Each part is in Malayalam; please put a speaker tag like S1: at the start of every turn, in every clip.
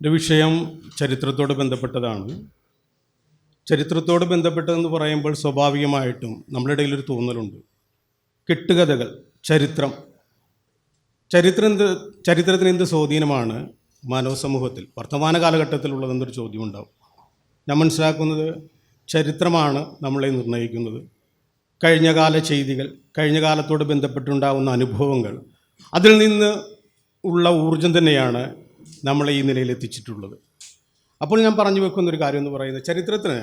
S1: ഒരു വിഷയം ചരിത്രത്തോട് ബന്ധപ്പെട്ടതാണ്. ചരിത്രത്തോട് ബന്ധപ്പെട്ടതെന്ന് പറയുമ്പോൾ സ്വാഭാവികമായിട്ടും നമ്മുടെ ഇടയിലൊരു തോന്നലുണ്ട്. കെട്ടുകഥകൾ, ചരിത്രത്തിന് എന്ത് സ്വാധീനമാണ് മാനവ സമൂഹത്തിൽ വർത്തമാന കാലഘട്ടത്തിലുള്ളതെന്നൊരു ചോദ്യം ഉണ്ടാവും. ഞാൻ മനസ്സിലാക്കുന്നത് ചരിത്രമാണ് നമ്മളെ നിർണ്ണയിക്കുന്നത്. കഴിഞ്ഞകാല ചെയ്തികൾ, കഴിഞ്ഞ കാലത്തോട് ബന്ധപ്പെട്ടുണ്ടാകുന്ന അനുഭവങ്ങൾ, അതിൽ നിന്ന് ഉള്ള ഊർജം തന്നെയാണ് നമ്മളെ ഈ നിലയിൽ എത്തിച്ചിട്ടുള്ളത്. അപ്പോൾ ഞാൻ പറഞ്ഞു വെക്കുന്നൊരു കാര്യം എന്ന് പറയുന്നത്, ചരിത്രത്തിന്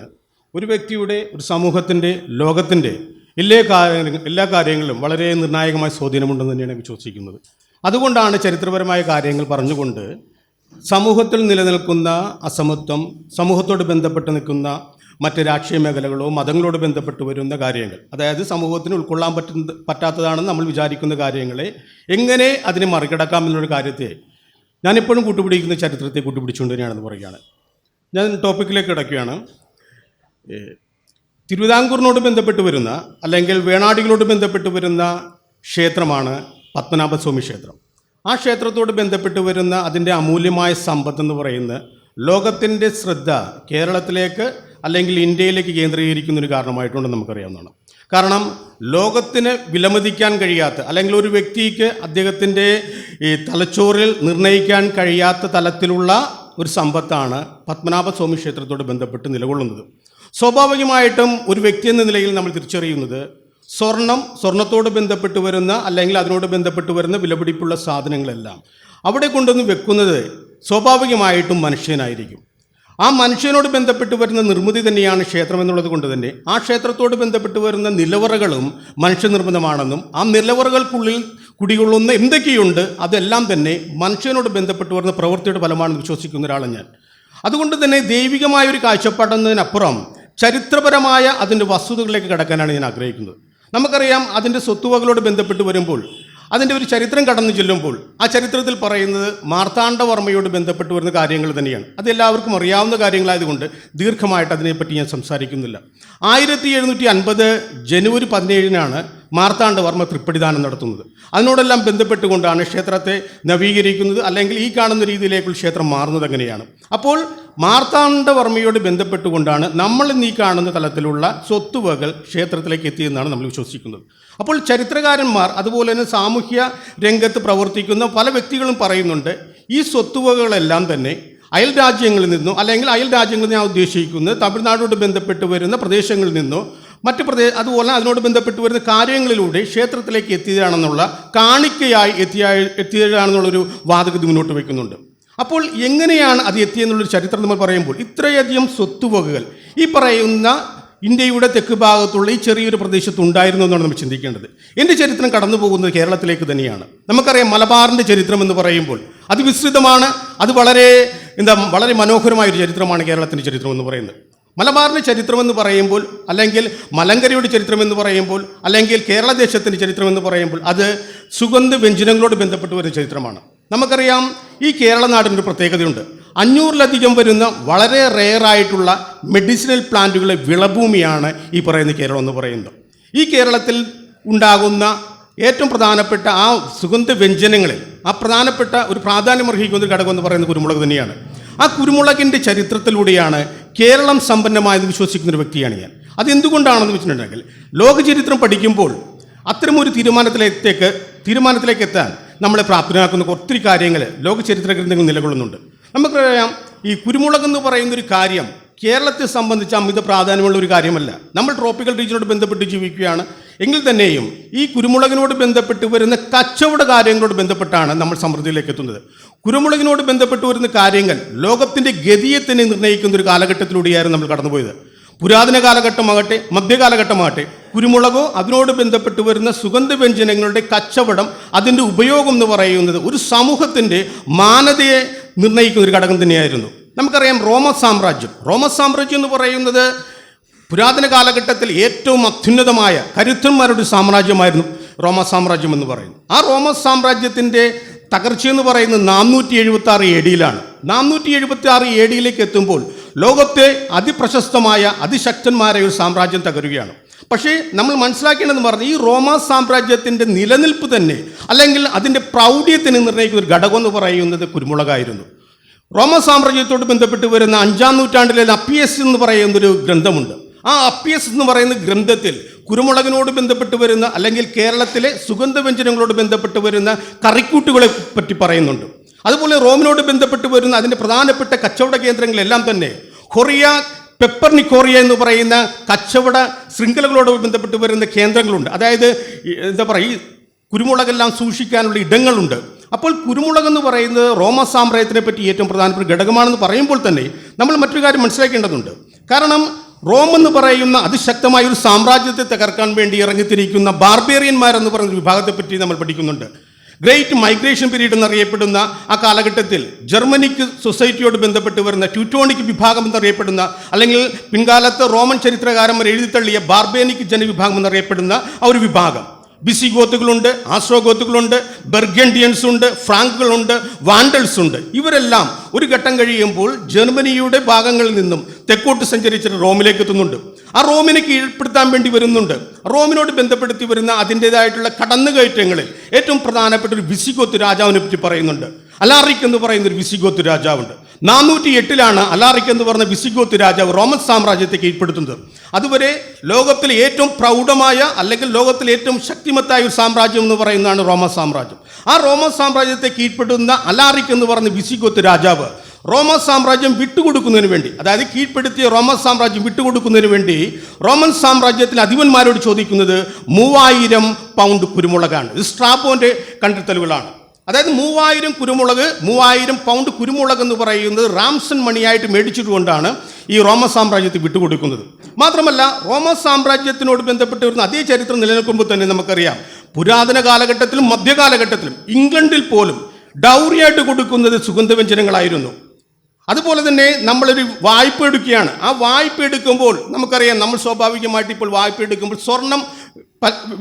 S1: ഒരു വ്യക്തിയുടെ, ഒരു സമൂഹത്തിൻ്റെ, ലോകത്തിൻ്റെ എല്ലാ കാര്യങ്ങളിലും വളരെ നിർണായകമായ സ്വാധീനമുണ്ടെന്ന് തന്നെയാണ് വിശ്വസിക്കുന്നത്. അതുകൊണ്ടാണ് ചരിത്രപരമായ കാര്യങ്ങൾ പറഞ്ഞുകൊണ്ട് സമൂഹത്തിൽ നിലനിൽക്കുന്ന അസമത്വം, സമൂഹത്തോട് ബന്ധപ്പെട്ട് നിൽക്കുന്ന മറ്റ് രാഷ്ട്രീയ മേഖലകളോ മതങ്ങളോട് ബന്ധപ്പെട്ട് വരുന്ന കാര്യങ്ങൾ, അതായത് സമൂഹത്തിന് ഉൾക്കൊള്ളാൻ പറ്റാത്തതാണെന്ന് നമ്മൾ വിചാരിക്കുന്ന കാര്യങ്ങളെ എങ്ങനെ അതിനെ മറികടക്കാമെന്നൊരു കാര്യത്തെ ഞാനിപ്പോഴും കൂട്ടുപിടിക്കുന്ന ചരിത്രത്തെ കൂട്ടുപിടിച്ചുകൊണ്ട് തന്നെയാണെന്ന് പറയുകയാണ്. ഞാൻ ടോപ്പിക്കിലേക്ക് കിടക്കുകയാണ്. തിരുവിതാംകൂറിനോട് ബന്ധപ്പെട്ട് വരുന്ന, അല്ലെങ്കിൽ വേണാടികളോട് ബന്ധപ്പെട്ട് വരുന്ന ക്ഷേത്രമാണ് പത്മനാഭസ്വാമി ക്ഷേത്രം. ആ ക്ഷേത്രത്തോട് ബന്ധപ്പെട്ട് വരുന്ന അതിൻ്റെ അമൂല്യമായ സമ്പത്തെന്ന് പറയുന്നത് ലോകത്തിൻ്റെ ശ്രദ്ധ കേരളത്തിലേക്ക് അല്ലെങ്കിൽ ഇന്ത്യയിലേക്ക് കേന്ദ്രീകരിക്കുന്നൊരു കാരണമായിട്ടുണ്ടെന്ന് നമുക്കറിയാവുന്നതാണ്. കാരണം ലോകത്തിന് വിലമതിക്കാൻ കഴിയാത്ത, അല്ലെങ്കിൽ ഒരു വ്യക്തിക്ക് അദ്ദേഹത്തിൻ്റെ ഈ തലച്ചോറിൽ നിർണ്ണയിക്കാൻ കഴിയാത്ത തലത്തിലുള്ള ഒരു സമ്പത്താണ് പത്മനാഭസ്വാമി ക്ഷേത്രത്തോട് ബന്ധപ്പെട്ട് നിലകൊള്ളുന്നത്. സ്വാഭാവികമായിട്ടും ഒരു വ്യക്തി എന്ന നിലയിൽ നമ്മൾ തിരിച്ചറിയുന്നത് സ്വർണത്തോട് ബന്ധപ്പെട്ട് വരുന്ന, അല്ലെങ്കിൽ അതിനോട് ബന്ധപ്പെട്ട് വരുന്ന വിലപിടിപ്പുള്ള സാധനങ്ങളെല്ലാം അവിടെ കൊണ്ടുവന്ന് വെക്കുന്നത് സ്വാഭാവികമായിട്ടും മനുഷ്യനായിരിക്കും. ആ മനുഷ്യനോട് ബന്ധപ്പെട്ട് വരുന്ന നിർമ്മിതി തന്നെയാണ് ക്ഷേത്രം എന്നുള്ളത് കൊണ്ട് തന്നെ ആ ക്ഷേത്രത്തോട് ബന്ധപ്പെട്ട് വരുന്ന നിലവറകളും മനുഷ്യനിർമ്മിതമാണെന്നും ആ നിലവറകൾക്കുള്ളിൽ കുടികൊള്ളുന്ന എന്തൊക്കെയുണ്ട് അതെല്ലാം തന്നെ മനുഷ്യനോട് ബന്ധപ്പെട്ട് വരുന്ന പ്രവൃത്തിയുടെ ഫലമാണെന്ന് വിശ്വസിക്കുന്ന ഒരാളാണ് ഞാൻ. അതുകൊണ്ട് തന്നെ ദൈവികമായൊരു കാഴ്ചപ്പാടെന്നതിനപ്പുറം ചരിത്രപരമായ അതിൻ്റെ വസ്തുതകളിലേക്ക് കടക്കാനാണ് ഞാൻ ആഗ്രഹിക്കുന്നത്. നമുക്കറിയാം, അതിൻ്റെ സ്വത്തുവകളോട് ബന്ധപ്പെട്ട് വരുമ്പോൾ അതിൻ്റെ ഒരു ചരിത്രം കടന്നു ചെല്ലുമ്പോൾ ആ ചരിത്രത്തിൽ പറയുന്നത് മാർത്താണ്ഡവർമ്മയോട് ബന്ധപ്പെട്ട് വരുന്ന കാര്യങ്ങൾ തന്നെയാണ്. അതെല്ലാവർക്കും അറിയാവുന്ന കാര്യങ്ങളായതുകൊണ്ട് ദീർഘമായിട്ട് അതിനെപ്പറ്റി ഞാൻ സംസാരിക്കുന്നില്ല. 1750 ജനുവരി 17 മാർത്താണ്ഡവർമ്മ തൃപ്പടിദാനം നടത്തുന്നത്. അതിനോടെല്ലാം ബന്ധപ്പെട്ടുകൊണ്ടാണ് ക്ഷേത്രത്തെ നവീകരിക്കുന്നത്, അല്ലെങ്കിൽ ഈ കാണുന്ന രീതിയിലേക്കുള്ള ക്ഷേത്രം മാറുന്നത് എങ്ങനെയാണ്. അപ്പോൾ മാർത്താണ്ഡവർമ്മയോട് ബന്ധപ്പെട്ടുകൊണ്ടാണ് നമ്മൾ ഇന്ന് ഈ കാണുന്ന തലത്തിലുള്ള സ്വത്തുവകൾ ക്ഷേത്രത്തിലേക്ക് എത്തിയെന്നാണ് നമ്മൾ വിശ്വസിക്കുന്നത്. അപ്പോൾ ചരിത്രകാരന്മാർ, അതുപോലെ തന്നെ സാമൂഹ്യ രംഗത്ത് പ്രവർത്തിക്കുന്ന പല വ്യക്തികളും പറയുന്നുണ്ട്, ഈ സ്വത്തുവകളെല്ലാം തന്നെ അയൽ രാജ്യങ്ങളിൽ നിന്നോ, അല്ലെങ്കിൽ അയൽ രാജ്യങ്ങളിൽ ഞാൻ ഉദ്ദേശിക്കുന്നത് തമിഴ്നാടോട് ബന്ധപ്പെട്ട് വരുന്ന പ്രദേശങ്ങളിൽ നിന്നോ അതുപോലെ അതിനോട് ബന്ധപ്പെട്ട് വരുന്ന കാര്യങ്ങളിലൂടെ ക്ഷേത്രത്തിലേക്ക് എത്തിയതാണെന്നുള്ള, കാണിക്കയായി എത്തിയതാണെന്നുള്ളൊരു വാദഗതി മുന്നോട്ട് വയ്ക്കുന്നുണ്ട്. അപ്പോൾ എങ്ങനെയാണ് അത് എത്തിയെന്നുള്ളൊരു ചരിത്രം നമ്മൾ പറയുമ്പോൾ, ഇത്രയധികം സ്വത്തുവകകൾ ഈ പറയുന്ന ഇന്ത്യയുടെ തെക്ക് ഭാഗത്തുള്ള ഈ ചെറിയൊരു പ്രദേശത്ത് ഉണ്ടായിരുന്നു എന്നാണ് നമ്മൾ ചിന്തിക്കേണ്ടത്. എൻ്റെ ചരിത്രം കടന്നു പോകുന്നത് കേരളത്തിലേക്ക് തന്നെയാണ്. നമുക്കറിയാം, മലബാറിൻ്റെ ചരിത്രം എന്ന് പറയുമ്പോൾ അത് വിസ്തൃതമാണ്. അത് വളരെ മനോഹരമായൊരു ചരിത്രമാണ് കേരളത്തിൻ്റെ ചരിത്രം എന്ന് പറയുന്നത്. മലബാറിൻ്റെ ചരിത്രമെന്ന് പറയുമ്പോൾ, അല്ലെങ്കിൽ മലങ്കരയുടെ ചരിത്രമെന്ന് പറയുമ്പോൾ, അല്ലെങ്കിൽ കേരള ദേശത്തിൻ്റെ ചരിത്രമെന്ന് പറയുമ്പോൾ അത് സുഗന്ധ വ്യഞ്ജനങ്ങളോട് ബന്ധപ്പെട്ട് വരുന്ന ചരിത്രമാണ്. നമുക്കറിയാം, ഈ കേരള നാടിനൊരു പ്രത്യേകതയുണ്ട്. 500-ലധികം വരുന്ന വളരെ റെയറായിട്ടുള്ള മെഡിസിനൽ പ്ലാന്റുകളുടെ വിളഭൂമിയാണ് ഈ പറയുന്ന കേരളം എന്ന് പറയുന്നത്. ഈ കേരളത്തിൽ ഉണ്ടാകുന്ന ഏറ്റവും പ്രധാനപ്പെട്ട ആ സുഗന്ധ വ്യഞ്ജനങ്ങളിൽ പ്രധാനപ്പെട്ട ഒരു പ്രാധാന്യം അർഹിക്കുന്ന ഒരു ഘടകം എന്ന് പറയുന്നത് കുരുമുളക് തന്നെയാണ്. ആ കുരുമുളകിൻ്റെ ചരിത്രത്തിലൂടെയാണ് കേരളം സമ്പന്നമായെന്ന് വിശ്വസിക്കുന്ന ഒരു വ്യക്തിയാണ് ഞാൻ. അതെന്തുകൊണ്ടാണെന്ന് വെച്ചിട്ടുണ്ടെങ്കിൽ, ലോകചരിത്രം പഠിക്കുമ്പോൾ അത്തരമൊരു തീരുമാനത്തിലേക്ക് എത്താൻ നമ്മളെ പ്രാപ്തരാക്കുന്ന ഒത്തിരി കാര്യങ്ങൾ ലോക ചരിത്ര ഗ്രന്ഥങ്ങൾ നിലകൊള്ളുന്നുണ്ട്. നമുക്കറിയാം, ഈ കുരുമുളക് എന്ന് പറയുന്നൊരു കാര്യം കേരളത്തെ സംബന്ധിച്ച് അമിത പ്രാധാന്യമുള്ള ഒരു കാര്യമല്ല. നമ്മൾ ട്രോപ്പിക്കൽ റീജിയനോട് ബന്ധപ്പെട്ട് ജീവിക്കുകയാണ് എങ്കിൽ തന്നെയും ഈ കുരുമുളകിനോട് ബന്ധപ്പെട്ട് വരുന്ന കച്ചവട കാര്യങ്ങളോട് ബന്ധപ്പെട്ടാണ് നമ്മൾ സമൃദ്ധിയിലേക്ക് എത്തുന്നത്. കുരുമുളകിനോട് ബന്ധപ്പെട്ട് വരുന്ന കാര്യങ്ങൾ ലോകത്തിൻ്റെ ഗതിയെ തന്നെ നിർണ്ണയിക്കുന്ന ഒരു കാലഘട്ടത്തിലൂടെയായിരുന്നു നമ്മൾ കടന്നുപോയത്. പുരാതന കാലഘട്ടമാകട്ടെ, മധ്യകാലഘട്ടമാകട്ടെ, കുരുമുളകോ അതിനോട് ബന്ധപ്പെട്ട് വരുന്ന സുഗന്ധവ്യഞ്ജനങ്ങളുടെ കച്ചവടം, അതിൻ്റെ ഉപയോഗം എന്ന് പറയുന്നത് ഒരു സമൂഹത്തിൻ്റെ മാനതയെ നിർണ്ണയിക്കുന്ന ഒരു ഘടകം തന്നെയായിരുന്നു. നമുക്കറിയാം, റോമ സാമ്രാജ്യം എന്ന് പറയുന്നത് പുരാതന കാലഘട്ടത്തിൽ ഏറ്റവും അത്യുന്നതമായ കരുത്തന്മാരുടെ സാമ്രാജ്യമായിരുന്നു റോമ സാമ്രാജ്യം എന്ന് പറയുന്നത്. ആ റോമ സാമ്രാജ്യത്തിൻ്റെ തകർച്ചയെന്ന് പറയുന്നത് 476 AD-യിലാണ്. 476 AD-യിലേക്ക് എത്തുമ്പോൾ ലോകത്തെ അതിപ്രശസ്തമായ അതിശക്തന്മാരായ ഒരു സാമ്രാജ്യം തകരുകയാണ്. പക്ഷേ നമ്മൾ മനസ്സിലാക്കേണ്ടതെന്ന് പറഞ്ഞാൽ, ഈ റോമ സാമ്രാജ്യത്തിൻ്റെ നിലനിൽപ്പ് തന്നെ, അല്ലെങ്കിൽ അതിൻ്റെ പ്രൗഢ്യത്തിന് നിർണ്ണയിക്കുന്ന ഒരു ഘടകം എന്ന് പറയുന്നത് കുരുമുളകായിരുന്നു. റോമ സാമ്രാജ്യത്തോട് ബന്ധപ്പെട്ട് വരുന്ന 5-ാം നൂറ്റാണ്ടിലെ അപ്പിയസ് എന്ന് പറയുന്നൊരു ഗ്രന്ഥമുണ്ട്. ആ അപ്പിയസ് എന്ന് പറയുന്ന ഗ്രന്ഥത്തിൽ കുരുമുളകിനോട് ബന്ധപ്പെട്ട് വരുന്ന അല്ലെങ്കിൽ കേരളത്തിലെ സുഗന്ധവ്യഞ്ജനങ്ങളോട് ബന്ധപ്പെട്ട് വരുന്ന കറിക്കൂട്ടുകളെ പറ്റി പറയുന്നുണ്ട്. അതുപോലെ റോമിനോട് ബന്ധപ്പെട്ട് വരുന്ന അതിൻ്റെ പ്രധാനപ്പെട്ട കച്ചവട കേന്ദ്രങ്ങളെല്ലാം തന്നെ കൊറിയ, പെപ്പർനിക്കോറിയ എന്ന് പറയുന്ന കച്ചവട ശൃംഖലകളോട് ബന്ധപ്പെട്ട് വരുന്ന കേന്ദ്രങ്ങളുണ്ട്. അതായത് എന്താ പറയുക, ഈ കുരുമുളകെല്ലാം സൂക്ഷിക്കാനുള്ള ഇടങ്ങളുണ്ട്. അപ്പോൾ കുരുമുളക് എന്ന് പറയുന്നത് റോമ സാമ്രാജ്യത്തിനെ പറ്റി ഏറ്റവും പ്രധാനപ്പെട്ട ഘടകമാണെന്ന് പറയുമ്പോൾ തന്നെ നമ്മൾ മറ്റൊരു കാര്യം മനസ്സിലാക്കേണ്ടതുണ്ട്. കാരണം റോം എന്ന് പറയുന്ന അതിശക്തമായ ഒരു സാമ്രാജ്യത്തെ തകർക്കാൻ വേണ്ടി ഇറങ്ങിത്തിരിക്കുന്ന ബാർബേറിയന്മാരെന്ന് പറയുന്ന വിഭാഗത്തെപ്പറ്റി നമ്മൾ പഠിക്കുന്നുണ്ട്. ഗ്രേറ്റ് മൈഗ്രേഷൻ പീരീഡ് എന്നറിയപ്പെടുന്ന ആ കാലഘട്ടത്തിൽ ജർമ്മനിക്ക് സൊസൈറ്റിയോട് ബന്ധപ്പെട്ട് വരുന്ന ട്യൂട്ടോണിക് വിഭാഗം എന്നറിയപ്പെടുന്ന, അല്ലെങ്കിൽ പിൻകാലത്ത് റോമൻ ചരിത്രകാരന്മാർ എഴുതിത്തള്ളിയ ബാർബേനിക് ജനവിഭാഗം എന്നറിയപ്പെടുന്ന ആ ഒരു വിഭാഗം. വിസിഗോത്തുകളുണ്ട്, ആസ്ട്രോഗോത്തുകളുണ്ട്, ബർഗൻഡിയൻസ് ഉണ്ട്, ഫ്രാങ്കുകളുണ്ട്, വാൻഡൽസ് ഉണ്ട്. ഇവരെല്ലാം ഒരു ഘട്ടം കഴിയുമ്പോൾ ജർമ്മനിയുടെ ഭാഗങ്ങളിൽ നിന്നും തെക്കോട്ട് സഞ്ചരിച്ചിട്ട് റോമിലേക്ക് എത്തുന്നുണ്ട്. ആ റോമിനെ കീഴ്പ്പെടുത്താൻ വേണ്ടി വരുന്നുണ്ട്. റോമിനോട് ബന്ധപ്പെടുത്തി വരുന്ന അതിൻ്റെതായിട്ടുള്ള കടന്നുകയറ്റങ്ങളിൽ ഏറ്റവും പ്രധാനപ്പെട്ട ഒരു വിസിഗോത്ത് രാജാവിനെ പറ്റി പറയുന്നുണ്ട്. അലാറിക് എന്ന് പറയുന്ന ഒരു വിസിഗോത്ത് രാജാവുണ്ട്. 408 അലാറിക് എന്ന് പറഞ്ഞ വിസിഗോത്ത് രാജാവ് റോമൻ സാമ്രാജ്യത്തെ കീഴ്പ്പെടുത്തുന്നത്. അതുവരെ ലോകത്തിലെ ഏറ്റവും പ്രൗഢമായ അല്ലെങ്കിൽ ലോകത്തിലെ ഏറ്റവും ശക്തിമത്തായ ഒരു സാമ്രാജ്യം എന്ന് പറയുന്നതാണ് റോമൻ സാമ്രാജ്യം. ആ റോമൻ സാമ്രാജ്യത്തെ കീഴ്പ്പെടുത്തുന്ന അലാറിക് എന്ന് പറഞ്ഞ വിസിഗോത്ത് രാജാവ് റോമൻ സാമ്രാജ്യം വിട്ടുകൊടുക്കുന്നതിന് വേണ്ടി, അതായത് കീഴ്പ്പെടുത്തിയ റോമൻ സാമ്രാജ്യം വിട്ടുകൊടുക്കുന്നതിന് വേണ്ടി റോമൻ സാമ്രാജ്യത്തിലെ അധിപന്മാരോട് ചോദിക്കുന്നത് 3000 പൗണ്ട് കുരുമുളകാണ്. ഇത് സ്ട്രാബോന്റെ കണ്ടെത്തലുകളാണ്. അതായത് 3000 കുരുമുളക്, 3000 പൗണ്ട് കുരുമുളക് എന്ന് പറയുന്നത് റാംസൺ മണിയായിട്ട് മേടിച്ചിട്ടുകൊണ്ടാണ് ഈ റോമ സാമ്രാജ്യത്തെ വിട്ടുകൊടുക്കുന്നത്. മാത്രമല്ല റോമ സാമ്രാജ്യത്തിനോട് ബന്ധപ്പെട്ട് വരുന്ന അതേ ചരിത്രം നിലനിൽക്കുമ്പോൾ തന്നെ നമുക്കറിയാം, പുരാതന കാലഘട്ടത്തിലും മധ്യകാലഘട്ടത്തിലും ഇംഗ്ലണ്ടിൽ പോലും ഡൗറിയായിട്ട് കൊടുക്കുന്നത് സുഗന്ധവ്യഞ്ജനങ്ങളായിരുന്നു. അതുപോലെ തന്നെ നമ്മളൊരു വായ്പ എടുക്കുകയാണ്. ആ വായ്പ എടുക്കുമ്പോൾ നമുക്കറിയാം, നമ്മൾ സ്വാഭാവികമായിട്ട് ഇപ്പോൾ വായ്പ എടുക്കുമ്പോൾ സ്വർണം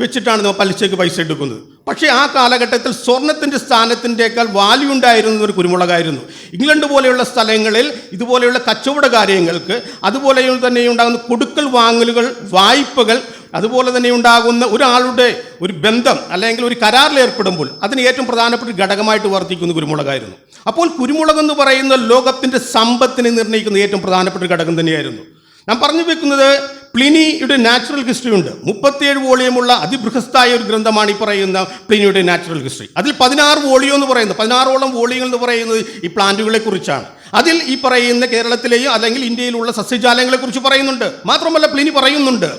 S1: വെച്ചിട്ടാണ് നമ്മൾ പലിശയ്ക്ക് പൈസ എടുക്കുന്നത്. പക്ഷേ ആ കാലഘട്ടത്തിൽ സ്വർണത്തിൻ്റെ സ്ഥാനത്തിൻ്റെക്കാൾ വാല്യൂ ഉണ്ടായിരുന്നത് ഒരു കുരുമുളകായിരുന്നു. ഇംഗ്ലണ്ട് പോലെയുള്ള സ്ഥലങ്ങളിൽ ഇതുപോലെയുള്ള കച്ചവട കാര്യങ്ങൾക്ക്, അതുപോലെ തന്നെ ഉണ്ടാകുന്ന കൊടുക്കൽ വാങ്ങലുകൾ, വായ്പകൾ, അതുപോലെ തന്നെ ഉണ്ടാകുന്ന ഒരാളുടെ ഒരു ബന്ധം അല്ലെങ്കിൽ ഒരു കരാറിൽ ഏർപ്പെടുമ്പോൾ അതിന് ഏറ്റവും പ്രധാനപ്പെട്ട ഘടകമായിട്ട് വർത്തിക്കുന്ന കുരുമുളകായിരുന്നു. അപ്പോൾ കുരുമുളക് എന്ന് പറയുന്ന ലോകത്തിൻ്റെ സമ്പത്തിനെ നിർണ്ണയിക്കുന്ന ഏറ്റവും പ്രധാനപ്പെട്ട ഘടകം തന്നെയായിരുന്നു. ഞാൻ പറഞ്ഞു വെക്കുന്നത്, പ്ലിനിയുടെ നാച്ചുറൽ ഹിസ്റ്ററി ഉണ്ട്. 37 വോളിയമുള്ള അതിബൃഹസ്ഥായ ഒരു ഗ്രന്ഥമാണ് ഈ പറയുന്ന പ്ലിനിയുടെ നാച്ചുറൽ ഹിസ്റ്ററി. അതിൽ 16 വോളിയം എന്ന് പറയുന്നത്, 16ഓളം വോളിയങ്ങൾ എന്ന് പറയുന്നത് ഈ പ്ലാന്റുകളെ കുറിച്ചാണ്. അതിൽ ഈ പറയുന്ന കേരളത്തിലെയും അല്ലെങ്കിൽ ഇന്ത്യയിലുള്ള സസ്യജാലങ്ങളെ കുറിച്ച് പറയുന്നുണ്ട്. മാത്രമല്ല പ്ലിനി പറയുന്നുണ്ട്,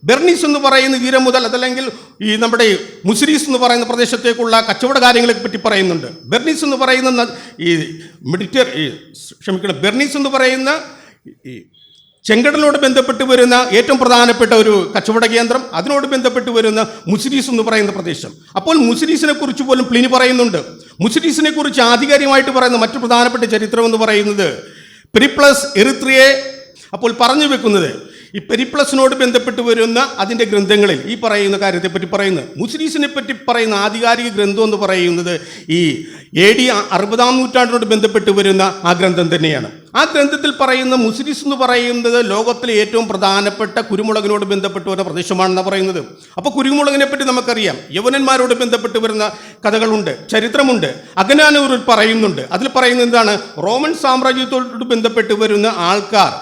S1: ബെർണീസ് എന്ന് പറയുന്ന തീരം മുതൽ അതല്ലെങ്കിൽ ഈ നമ്മുടെ മുസിരീസ് എന്ന് പറയുന്ന പ്രദേശത്തേക്കുള്ള കച്ചവട കാര്യങ്ങളെ പറ്റി പറയുന്നുണ്ട്. ബെർണീസ് എന്ന് പറയുന്ന ബെർണീസ് എന്ന് പറയുന്ന ഈ ചെങ്കടലോട് ബന്ധപ്പെട്ട് വരുന്ന ഏറ്റവും പ്രധാനപ്പെട്ട ഒരു കച്ചവട കേന്ദ്രം, അതിനോട് ബന്ധപ്പെട്ട് വരുന്ന മുസിരീസ് എന്ന് പറയുന്ന പ്രദേശം. അപ്പോൾ മുസിരീസിനെ കുറിച്ച് പോലും പ്ലിനി പറയുന്നുണ്ട്. മുസിരീസിനെ കുറിച്ച് ആധികാരികമായിട്ട് പറയുന്ന മറ്റു പ്രധാനപ്പെട്ട ചരിത്രം എന്ന് പറയുന്നത് പെരിപ്ലസ് എറിത്രിയെ. അപ്പോൾ പറഞ്ഞു വെക്കുന്നത്, ഈ പെരിപ്ലസിനോട് ബന്ധപ്പെട്ട് വരുന്ന അതിൻ്റെ ഗ്രന്ഥങ്ങളിൽ ഈ പറയുന്ന കാര്യത്തെപ്പറ്റി പറയുന്നത്, മുസിരീസിനെ പറ്റി പറയുന്ന ആധികാരിക ഗ്രന്ഥം എന്ന് പറയുന്നത് ഈ AD 60-ാം നൂറ്റാണ്ടിനോട് ബന്ധപ്പെട്ട് വരുന്ന ആ ഗ്രന്ഥം തന്നെയാണ്. ആ ഗ്രന്ഥത്തിൽ പറയുന്ന മുസിരീസ് എന്ന് പറയുന്നത് ലോകത്തിലെ ഏറ്റവും പ്രധാനപ്പെട്ട കുരുമുളകിനോട് ബന്ധപ്പെട്ട് വരുന്ന പ്രദേശമാണെന്നാണ് പറയുന്നത്. അപ്പോൾ കുരുമുളകിനെ പറ്റി നമുക്കറിയാം, യവനന്മാരോട് ബന്ധപ്പെട്ട് വരുന്ന കഥകളുണ്ട്, ചരിത്രമുണ്ട്. അഗനാനൂരിൽ പറയുന്നുണ്ട്. അതിൽ പറയുന്നത് എന്താണ്, റോമൻ സാമ്രാജ്യത്തോട് ബന്ധപ്പെട്ട് വരുന്ന ആൾക്കാർ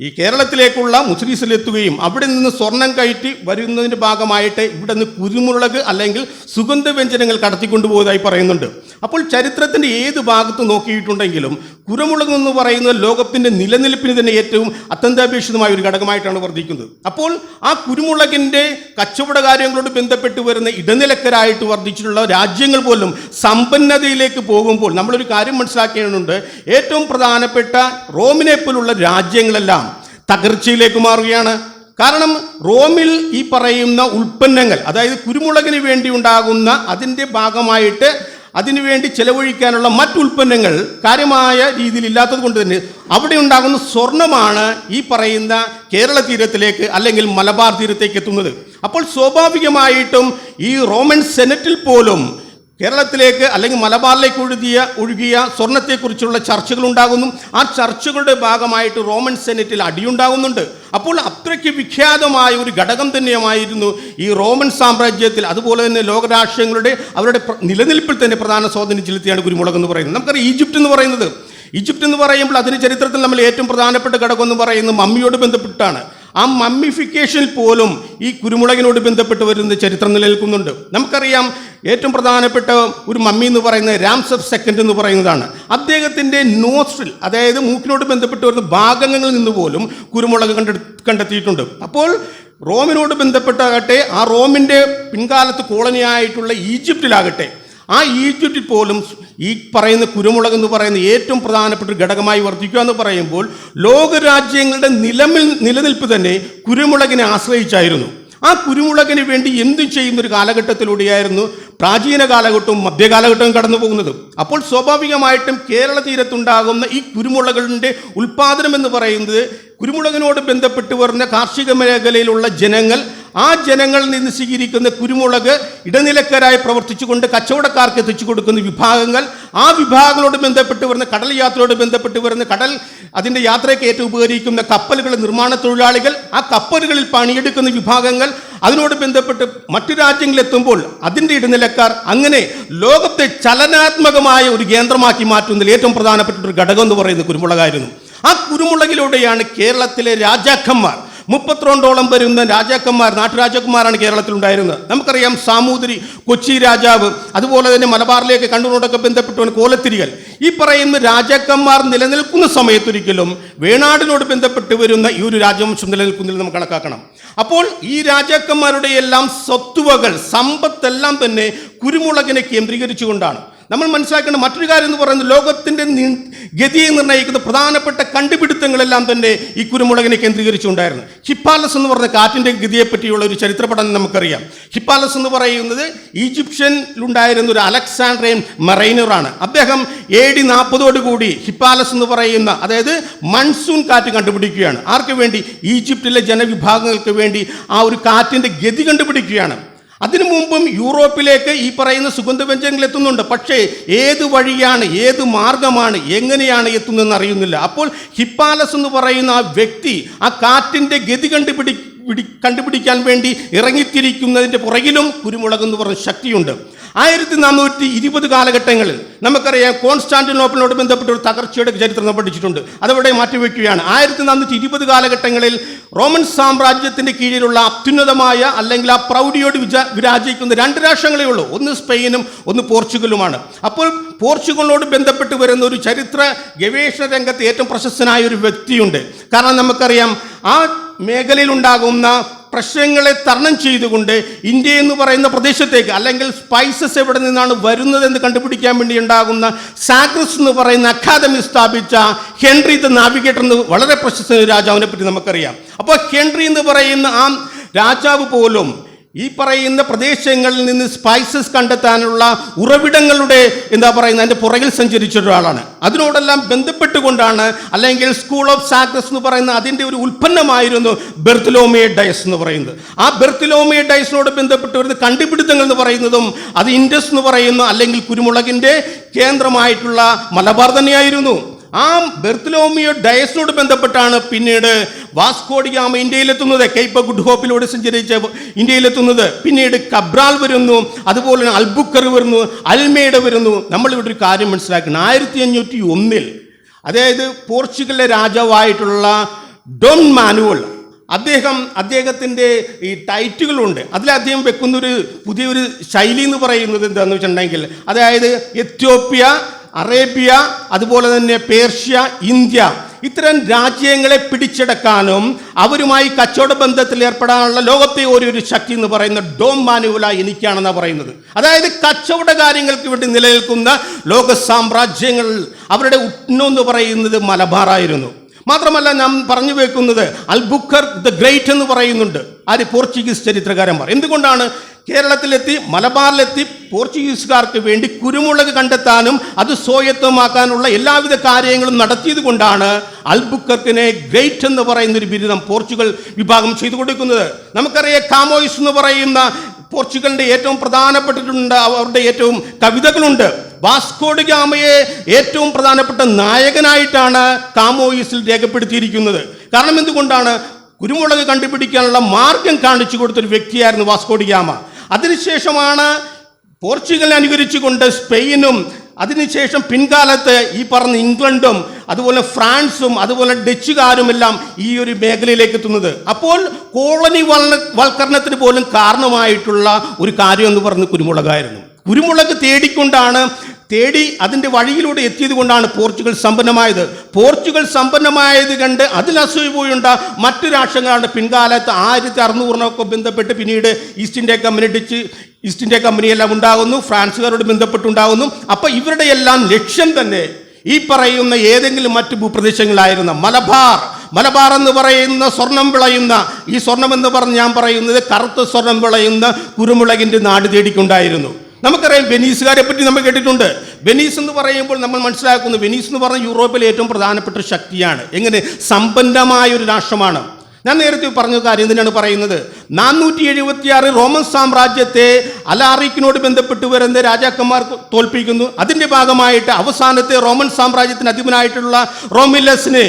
S1: ഈ കേരളത്തിലേക്കുള്ള മുസിരീസിലെത്തുകയും അവിടെ നിന്ന് സ്വർണം കയറ്റി വരുന്നതിൻ്റെ ഭാഗമായിട്ട് ഇവിടെ നിന്ന് കുരുമുളക് അല്ലെങ്കിൽ സുഗന്ധവ്യഞ്ജനങ്ങൾ കടത്തിക്കൊണ്ടുപോയതായി പറയുന്നുണ്ട്. അപ്പോൾ ചരിത്രത്തിൻ്റെ ഏത് ഭാഗത്ത് നോക്കിയിട്ടുണ്ടെങ്കിലും കുരുമുളക് എന്ന് പറയുന്നത് ലോകത്തിൻ്റെ നിലനിൽപ്പിന് തന്നെ ഏറ്റവും അത്യന്താപേക്ഷിതമായ ഒരു ഘടകമായിട്ടാണ് വർദ്ധിക്കുന്നത്. അപ്പോൾ ആ കുരുമുളകിൻ്റെ കച്ചവട കാര്യങ്ങളോട് ബന്ധപ്പെട്ട് വരുന്ന ഇടനിലക്കാരായിട്ട് വർദ്ധിച്ചിട്ടുള്ള രാജ്യങ്ങൾ പോലും സമ്പന്നതയിലേക്ക് പോകുമ്പോൾ നമ്മളൊരു കാര്യം മനസ്സിലാക്കേണ്ടതുണ്ട്. ഏറ്റവും പ്രധാനപ്പെട്ട റോമിനെ പോലുള്ള രാജ്യങ്ങളെല്ലാം തകർച്ചയിലേക്ക് മാറുകയാണ്. കാരണം റോമിൽ ഈ പറയുന്ന ഉൽപ്പന്നങ്ങൾ, അതായത് കുരുമുളകിന് വേണ്ടി ഉണ്ടാകുന്ന അതിൻ്റെ ഭാഗമായിട്ട് അതിനുവേണ്ടി ചെലവഴിക്കാനുള്ള മറ്റുൽപ്പന്നങ്ങൾ കാര്യമായ രീതിയിൽ ഇല്ലാത്തത് കൊണ്ട് തന്നെ അവിടെ ഉണ്ടാകുന്ന സ്വർണ്ണമാണ് ഈ പറയുന്ന കേരള തീരത്തിലേക്ക് അല്ലെങ്കിൽ മലബാർ തീരത്തേക്ക് എത്തുന്നത്. അപ്പോൾ സ്വാഭാവികമായിട്ടും ഈ റോമൻ സെനറ്റിൽ പോലും കേരളത്തിലേക്ക് അല്ലെങ്കിൽ മലബാറിലേക്ക് ഒഴുകിയ സ്വർണത്തെക്കുറിച്ചുള്ള ചർച്ചകൾ ഉണ്ടാകുന്നു. ആ ചർച്ചകളുടെ ഭാഗമായിട്ട് റോമൻ സെനറ്റിൽ അടിയുണ്ടാകുന്നുണ്ട്. അപ്പോൾ അത്രയ്ക്ക് വിഖ്യാതമായ ഒരു ഘടകം തന്നെയായിരുന്നു ഈ റോമൻ സാമ്രാജ്യത്തിൽ. അതുപോലെ തന്നെ ലോകരാഷ്ട്രങ്ങളുടെ അവരുടെ നിലനിൽപ്പിൽ തന്നെ പ്രധാന സ്വാധീനം ചെലുത്തിയാണ് കുരുമുളക് എന്ന് പറയുന്നത്. നമുക്കറിയാം ഈജിപ്റ്റ് എന്ന് പറയുന്നത്, ഈജിപ്റ്റ് എന്ന് പറയുമ്പോൾ അതിന് ചരിത്രത്തിൽ നമ്മൾ ഏറ്റവും പ്രധാനപ്പെട്ട ഘടകം എന്ന് പറയുന്നത് മമ്മിയോട് ബന്ധപ്പെട്ടാണ്. ആ മമ്മിഫിക്കേഷനിൽ പോലും ഈ കുരുമുളകിനോട് ബന്ധപ്പെട്ട് വരുന്ന ചരിത്രം നിലനിൽക്കുന്നുണ്ട്. നമുക്കറിയാം ഏറ്റവും പ്രധാനപ്പെട്ട ഒരു മമ്മി എന്ന് പറയുന്നത് രാംസെസ് സെക്കൻഡ് എന്ന് പറയുന്നതാണ്. അദ്ദേഹത്തിൻ്റെ നോസ്ട്രിൽ, അതായത് മൂക്കിനോട് ബന്ധപ്പെട്ട് വരുന്ന ഭാഗങ്ങളിൽ നിന്ന് പോലും കുരുമുളക് കണ്ടെത്തിയിട്ടുണ്ട്. അപ്പോൾ റോമിനോട് ബന്ധപ്പെട്ടാകട്ടെ, ആ റോമിൻ്റെ പിൻകാലത്ത് കോളനിയായിട്ടുള്ള ഈജിപ്തിലാകട്ടെ, ആ ഈജിപ്തിൽ പോലും ഈ പറയുന്ന കുരുമുളക് എന്ന് പറയുന്ന ഏറ്റവും പ്രധാനപ്പെട്ട ഒരു ഘടകമായി വർദ്ധിക്കുക എന്ന് പറയുമ്പോൾ ലോകരാജ്യങ്ങളുടെ നിലനിൽപ്പ് തന്നെ കുരുമുളകിനെ ആശ്രയിച്ചായിരുന്നു. ആ കുരുമുളകിന് വേണ്ടി എന്തും ചെയ്യുന്നൊരു കാലഘട്ടത്തിലൂടെയായിരുന്നു പ്രാചീന കാലഘട്ടവും മധ്യകാലഘട്ടവും കടന്നു പോകുന്നത്. അപ്പോൾ സ്വാഭാവികമായിട്ടും കേരള തീരത്തുണ്ടാകുന്ന ഈ കുരുമുളകിൻ്റെ ഉൽപ്പാദനം എന്ന് പറയുന്നത് കുരുമുളകിനോട് ബന്ധപ്പെട്ട് വരുന്ന കാർഷിക മേഖലയിലുള്ള ജനങ്ങൾ, ആ ജനങ്ങളിൽ നിന്ന് സ്വീകരിക്കുന്ന കുരുമുളക് ഇടനിലക്കാരായി പ്രവർത്തിച്ചുകൊണ്ട് കച്ചവടക്കാർക്ക് എത്തിച്ചു കൊടുക്കുന്ന വിഭാഗങ്ങൾ, ആ വിഭാഗങ്ങളോട് ബന്ധപ്പെട്ട് വരുന്ന കടൽ യാത്രയോട് ബന്ധപ്പെട്ട് വരുന്ന കടൽ അതിൻ്റെ യാത്രയ്ക്ക് ഏറ്റവും ഉപകരിക്കുന്ന കപ്പലുകളുടെ നിർമ്മാണ തൊഴിലാളികൾ, ആ കപ്പലുകളിൽ പണിയെടുക്കുന്ന വിഭാഗങ്ങൾ, അതിനോട് ബന്ധപ്പെട്ട് മറ്റു രാജ്യങ്ങളിലെത്തുമ്പോൾ അതിൻ്റെ ഇടനിലക്കാർ, അങ്ങനെ ലോകത്തെ ചലനാത്മകമായ ഒരു കേന്ദ്രമാക്കി മാറ്റുന്നതിൽ ഏറ്റവും പ്രധാനപ്പെട്ട ഒരു ഘടകം എന്ന് പറയുന്നത് കുരുമുളകായിരുന്നു. ആ കുരുമുളകിലൂടെയാണ് കേരളത്തിലെ രാജാക്കന്മാർ, 32ഓളം വരുന്ന രാജാക്കന്മാർ, നാട്ടുരാജാക്കന്മാരാണ് കേരളത്തിലുണ്ടായിരുന്നത്. നമുക്കറിയാം സാമൂതിരി, കൊച്ചി രാജാവ്, അതുപോലെ തന്നെ മലബാറിലേക്ക് കണ്ണൂരോടൊക്കെ ബന്ധപ്പെട്ടുകൊണ്ട് കോലത്തിരികൾ, ഈ പറയുന്ന രാജാക്കന്മാർ നിലനിൽക്കുന്ന സമയത്തൊരിക്കലും വേണാടിനോട് ബന്ധപ്പെട്ട് വരുന്ന ഈ ഒരു രാജവംശം നിലനിൽക്കുന്നില്ല നമുക്ക് കണക്കാക്കണം. അപ്പോൾ ഈ രാജാക്കന്മാരുടെ എല്ലാം സ്വത്തുവകൾ, സമ്പത്തെല്ലാം തന്നെ കുരുമുളകിനെ കേന്ദ്രീകരിച്ചുകൊണ്ടാണ്. നമ്മൾ മനസ്സിലാക്കേണ്ട മറ്റൊരു കാര്യം എന്ന് പറയുന്നത് ലോകത്തിൻ്റെ ഗതിയെ നിർണ്ണയിക്കുന്ന പ്രധാനപ്പെട്ട കണ്ടുപിടുത്തങ്ങളെല്ലാം തന്നെ ഈ കുരുമുളകിനെ കേന്ദ്രീകരിച്ചുകൊണ്ടായിരുന്നു. ഹിപ്പാലസ് എന്ന് പറഞ്ഞ കാറ്റിൻ്റെ ഗതിയെപ്പറ്റിയുള്ള ഒരു ചരിത്ര പഠനം നമുക്കറിയാം. ഹിപ്പാലസ് എന്ന് പറയുന്നത് ഈജിപ്ഷ്യനിലുണ്ടായിരുന്ന ഒരു അലക്സാണ്ട്രിയൻ മറൈനറാണ്. അദ്ദേഹം AD 40 ഹിപ്പാലസ് എന്ന് പറയുന്ന, അതായത് മൺസൂൺ കാറ്റ് കണ്ടുപിടിക്കുകയാണ്. ആർക്ക് വേണ്ടി? ഈജിപ്തിലെ ജനവിഭാഗങ്ങൾക്ക് വേണ്ടി ആ ഒരു കാറ്റിൻ്റെ ഗതി കണ്ടുപിടിക്കുകയാണ്. അതിനു മുമ്പും യൂറോപ്പിലേക്ക് ഈ പറയുന്ന സുഗന്ധവ്യഞ്ജനങ്ങൾ എത്തുന്നുണ്ട്. പക്ഷേ ഏത് വഴിയാണ്, ഏത് മാർഗമാണ്, എങ്ങനെയാണ് എത്തുന്നതെന്ന് അറിയുന്നില്ല. അപ്പോൾ ഹിപ്പാലസ് എന്ന് പറയുന്ന ആ വ്യക്തി ആ കാറ്റിൻ്റെ ഗതി കണ്ടുപിടിക്കാൻ വേണ്ടി ഇറങ്ങിത്തിരിക്കുന്നതിൻ്റെ പുറകിലും കുരുമുളക് എന്ന് പറഞ്ഞ ശക്തിയുണ്ട്. 1420 കാലഘട്ടങ്ങളിൽ നമുക്കറിയാം കോൺസ്റ്റാന്റിനോപ്പിളിനോട് ബന്ധപ്പെട്ട ഒരു തകർച്ചയുടെ ചരിത്രം പഠിച്ചിട്ടുണ്ട്. അതവിടെ മാറ്റിവെക്കുകയാണ്. 1420 കാലഘട്ടങ്ങളിൽ റോമൻ സാമ്രാജ്യത്തിൻ്റെ കീഴിലുള്ള അത്യുന്നതമായ അല്ലെങ്കിൽ ആ പ്രൗഢിയോട് വിരാജിക്കുന്ന 2 രാഷ്ട്രങ്ങളേ ഉള്ളൂ. ഒന്ന് സ്പെയിനും ഒന്ന് പോർച്ചുഗലുമാണ്. അപ്പോൾ പോർച്ചുഗലിനോട് ബന്ധപ്പെട്ട് വരുന്ന ഒരു ചരിത്ര ഗവേഷണ രംഗത്ത് ഏറ്റവും പ്രശസ്തനായ ഒരു വ്യക്തിയുണ്ട്. കാരണം നമുക്കറിയാം ആ മേഖലയിലുണ്ടാകുന്ന പ്രശ്നങ്ങളെ തരണം ചെയ്തുകൊണ്ട് ഇന്ത്യ എന്ന് പറയുന്ന പ്രദേശത്തേക്ക്, അല്ലെങ്കിൽ സ്പൈസസ് എവിടെ നിന്നാണ് വരുന്നതെന്ന് കണ്ടുപിടിക്കാൻ വേണ്ടി ഉണ്ടാകുന്ന സാഗ്രസ് എന്ന് പറയുന്ന അക്കാദമി സ്ഥാപിച്ച ഹെൻറി ദ നാവിഗേറ്റർ എന്ന് വളരെ പ്രശസ്ത രാജാവിനെ പറ്റി നമുക്കറിയാം. അപ്പോൾ ഹെൻറി എന്ന് പറയുന്ന ആ രാജാവ് പോലും ഈ പറയുന്ന പ്രദേശങ്ങളിൽ നിന്ന് സ്പൈസസ് കണ്ടെത്താനുള്ള ഉറവിടങ്ങളുടെ അതിൻ്റെ പുറകിൽ സഞ്ചരിച്ച ഒരാളാണ്. അതിനോടെല്ലാം ബന്ധപ്പെട്ടുകൊണ്ടാണ്, അല്ലെങ്കിൽ സ്കൂൾ ഓഫ് സാഗ്രസ് എന്ന് പറയുന്ന അതിൻ്റെ ഒരു ഉൽപ്പന്നമായിരുന്നു ബെർത്തലോമിയോ ഡയസ് എന്ന് പറയുന്നത്. ആ ബെർത്തലോമിയോ ഡയസിനോട് ബന്ധപ്പെട്ട് വരുന്ന കണ്ടുപിടുത്തങ്ങൾ എന്ന് പറയുന്നതും അത് ഇൻഡസ് എന്ന് പറയുന്ന അല്ലെങ്കിൽ കുരുമുളകിൻ്റെ കേന്ദ്രമായിട്ടുള്ള മലബാർ തന്നെയായിരുന്നു. ആ ബെർത്തലോമിയോ ഡയസിനോട് ബന്ധപ്പെട്ടാണ് പിന്നീട് വാസ്കോ ഡി ഗാമ ഇന്ത്യയിലെത്തുന്നത്. കേപ്പ് ഗുഡ് ഹോപ്പിലൂടെ സഞ്ചരിച്ച് ഇന്ത്യയിലെത്തുന്നത്. പിന്നീട് കബ്രാൽ വരുന്നു, അതുപോലെ തന്നെ അൽബുക്കർ വരുന്നു, അൽമേഡ വരുന്നു. നമ്മളിവിടെ ഒരു കാര്യം മനസ്സിലാക്കണം. 1501 അതായത് പോർച്ചുഗലിലെ രാജാവായിട്ടുള്ള ഡോൺ മാനുവൽ, അദ്ദേഹത്തിൻ്റെ ഈ ടൈറ്റുകളുണ്ട്. അതിൽ അദ്ദേഹം വെക്കുന്നൊരു പുതിയൊരു ശൈലി എന്ന് പറയുന്നത് എന്താണെന്ന് വെച്ചിട്ടുണ്ടെങ്കിൽ, അതായത് എത്യോപ്യ, അറേബ്യ, അതുപോലെ തന്നെ പേർഷ്യ, ഇന്ത്യ, ഇത്തരം രാജ്യങ്ങളെ പിടിച്ചെടുക്കാനും അവരുമായി കച്ചവട ബന്ധത്തിൽ ഏർപ്പെടാനുള്ള ലോകത്തെ ഒരു ശക്തി എന്ന് പറയുന്ന ഡോം മാനുവല എനിക്കാണെന്നാണ് പറയുന്നത്. അതായത് കച്ചവട കാര്യങ്ങൾക്ക് വേണ്ടി നിലനിൽക്കുന്ന ലോക സാമ്രാജ്യങ്ങൾ അവരുടെ ഉന്നോ എന്ന് പറയുന്നത് മലബാറായിരുന്നു. മാത്രമല്ല നാം പറഞ്ഞു വെക്കുന്നത് അൽബുക്കർ ദ ഗ്രേറ്റ് എന്ന് പറയുന്നുണ്ട്. ആര്? പോർച്ചുഗീസ് ചരിത്രകാരന്മാർ. എന്തുകൊണ്ടാണ് കേരളത്തിലെത്തി മലബാറിലെത്തി പോർച്ചുഗീസുകാർക്ക് വേണ്ടി കുരുമുളക് കണ്ടെത്താനും അത് സ്വായത്തമാക്കാനുള്ള എല്ലാവിധ കാര്യങ്ങളും നടത്തിയത് കൊണ്ടാണ് അൽബുക്കർക്കിനെ ഗ്രേറ്റ് എന്ന് പറയുന്ന ഒരു ബിരുദം പോർച്ചുഗൽ വിഭാഗം ചെയ്തു കൊടുക്കുന്നത്. നമുക്കറിയാം കാമോയിസ് എന്ന് പറയുന്ന പോർച്ചുഗലിൻ്റെ ഏറ്റവും പ്രധാനപ്പെട്ടിട്ടുണ്ട്, അവരുടെ ഏറ്റവും കവിതകളുണ്ട്. വാസ്കോ ഡി ഗാമയെ ഏറ്റവും പ്രധാനപ്പെട്ട നായകനായിട്ടാണ് കാമോയിസിൽ രേഖപ്പെടുത്തിയിരിക്കുന്നത്. കാരണം എന്തുകൊണ്ടാണ്? കുരുമുളക് കണ്ടുപിടിക്കാനുള്ള മാർഗം കാണിച്ചു കൊടുത്തൊരു വ്യക്തിയായിരുന്നു വാസ്കോ ഡി ഗാമ. അതിനുശേഷമാണ് പോർച്ചുഗലിനെ അനുകരിച്ചുകൊണ്ട് സ്പെയിനും അതിനുശേഷം പിൻകാലത്ത് ഈ പറഞ്ഞ ഇംഗ്ലണ്ടും അതുപോലെ ഫ്രാൻസും അതുപോലെ ഡച്ചുകാരുമെല്ലാം ഈ ഒരു മേഖലയിലേക്ക് എത്തുന്നത്. അപ്പോൾ കോളനി വൽക്കരണത്തിന് പോലും കാരണമായിട്ടുള്ള ഒരു കാര്യം എന്ന് പറയുന്നത് കുരുമുളകായിരുന്നു. കുരുമുളക് തേടി അതിൻ്റെ വഴിയിലൂടെ എത്തിയത് കൊണ്ടാണ് പോർച്ചുഗൽ സമ്പന്നമായത്. പോർച്ചുഗൽ സമ്പന്നമായത് കണ്ട് അതിൽ അസൂയ പോയുണ്ട മറ്റു രാഷ്ട്രങ്ങളാണ് പിൻകാലത്ത് 1600 ബന്ധപ്പെട്ട് പിന്നീട് ഈസ്റ്റ് ഇന്ത്യ കമ്പനിയെല്ലാം ഉണ്ടാകുന്നു, ഫ്രാൻസുകാരോട് ബന്ധപ്പെട്ടുണ്ടാകുന്നു. അപ്പം ഇവരുടെ എല്ലാം ലക്ഷ്യം തന്നെ ഈ പറയുന്ന ഏതെങ്കിലും മറ്റ് ഭൂപ്രദേശങ്ങളായിരുന്ന മലബാർ എന്ന് പറയുന്ന സ്വർണം വിളയുന്ന, ഈ സ്വർണം എന്ന് പറഞ്ഞ് ഞാൻ പറയുന്നത് കറുത്ത സ്വർണം വിളയുന്ന കുരുമുളകിൻ്റെ നാട് തേടിക്കൊണ്ടായിരുന്നു. നമുക്കറിയാം വെനീസുകാരെ പറ്റി നമ്മൾ കേട്ടിട്ടുണ്ട്. വെനീസ് എന്ന് പറയുമ്പോൾ നമ്മൾ മനസ്സിലാക്കുന്നു, വെനീസ് എന്ന് പറഞ്ഞ യൂറോപ്പിലെ ഏറ്റവും പ്രധാനപ്പെട്ട ശക്തിയാണ്. എങ്ങനെ സമ്പന്നമായ ഒരു രാഷ്ട്രമാണ്. ഞാൻ നേരത്തെ പറഞ്ഞ കാര്യം തന്നെയാണ് പറയുന്നത്. 476 റോമൻ സാമ്രാജ്യത്തെ അലാറിക്കിനോട് ബന്ധപ്പെട്ട് വരുന്ന രാജാക്കന്മാർ തോൽപ്പിക്കുന്നു. അതിൻ്റെ ഭാഗമായിട്ട് അവസാനത്തെ റോമൻ സാമ്രാജ്യത്തിന് അധിപനായിട്ടുള്ള റോമിലസിനെ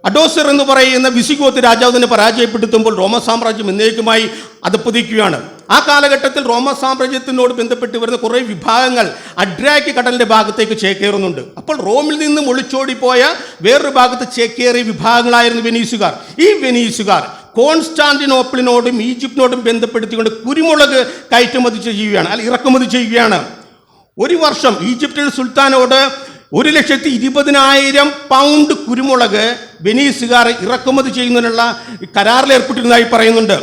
S1: അഡോസർ എന്ന് പറയുന്ന വിസിഗോത്ത് രാജാവിനെ പരാജയപ്പെടുത്തുമ്പോൾ റോമ സാമ്രാജ്യം എന്നേക്കുമായി അധപ്പതിക്കുകയാണ്. ആ കാലഘട്ടത്തിൽ റോമ സാമ്രാജ്യത്തിനോട് ബന്ധപ്പെട്ട് വരുന്ന കുറേ വിഭാഗങ്ങൾ അഡ്രാക്കി കടലിൻ്റെ ഭാഗത്തേക്ക് ചേക്കേറുന്നുണ്ട്. അപ്പോൾ റോമിൽ നിന്നും ഒളിച്ചോടിപ്പോയ വേറൊരു ഭാഗത്ത് ചേക്കേറിയ വിഭാഗങ്ങളായിരുന്നു വെനീസുകാർ. ഈ വെനീസുകാർ കോൺസ്റ്റാന്റിനോപ്പിളിനോടും ഈജിപ്തിനോടും ബന്ധപ്പെടുത്തിക്കൊണ്ട് കുരുമുളക് ഇറക്കുമതി ചെയ്യുകയാണ്. ഒരു വർഷം ഈജിപ്തിലെ സുൽത്താനോട് 1,20,000 പൗണ്ട് കുരുമുളക് വെനീസുകാർ ഇറക്കുമതി ചെയ്യുന്നതിനുള്ള കരാറിൽ ഏർപ്പെട്ടിരുന്നതായി പറയുന്നുണ്ട്.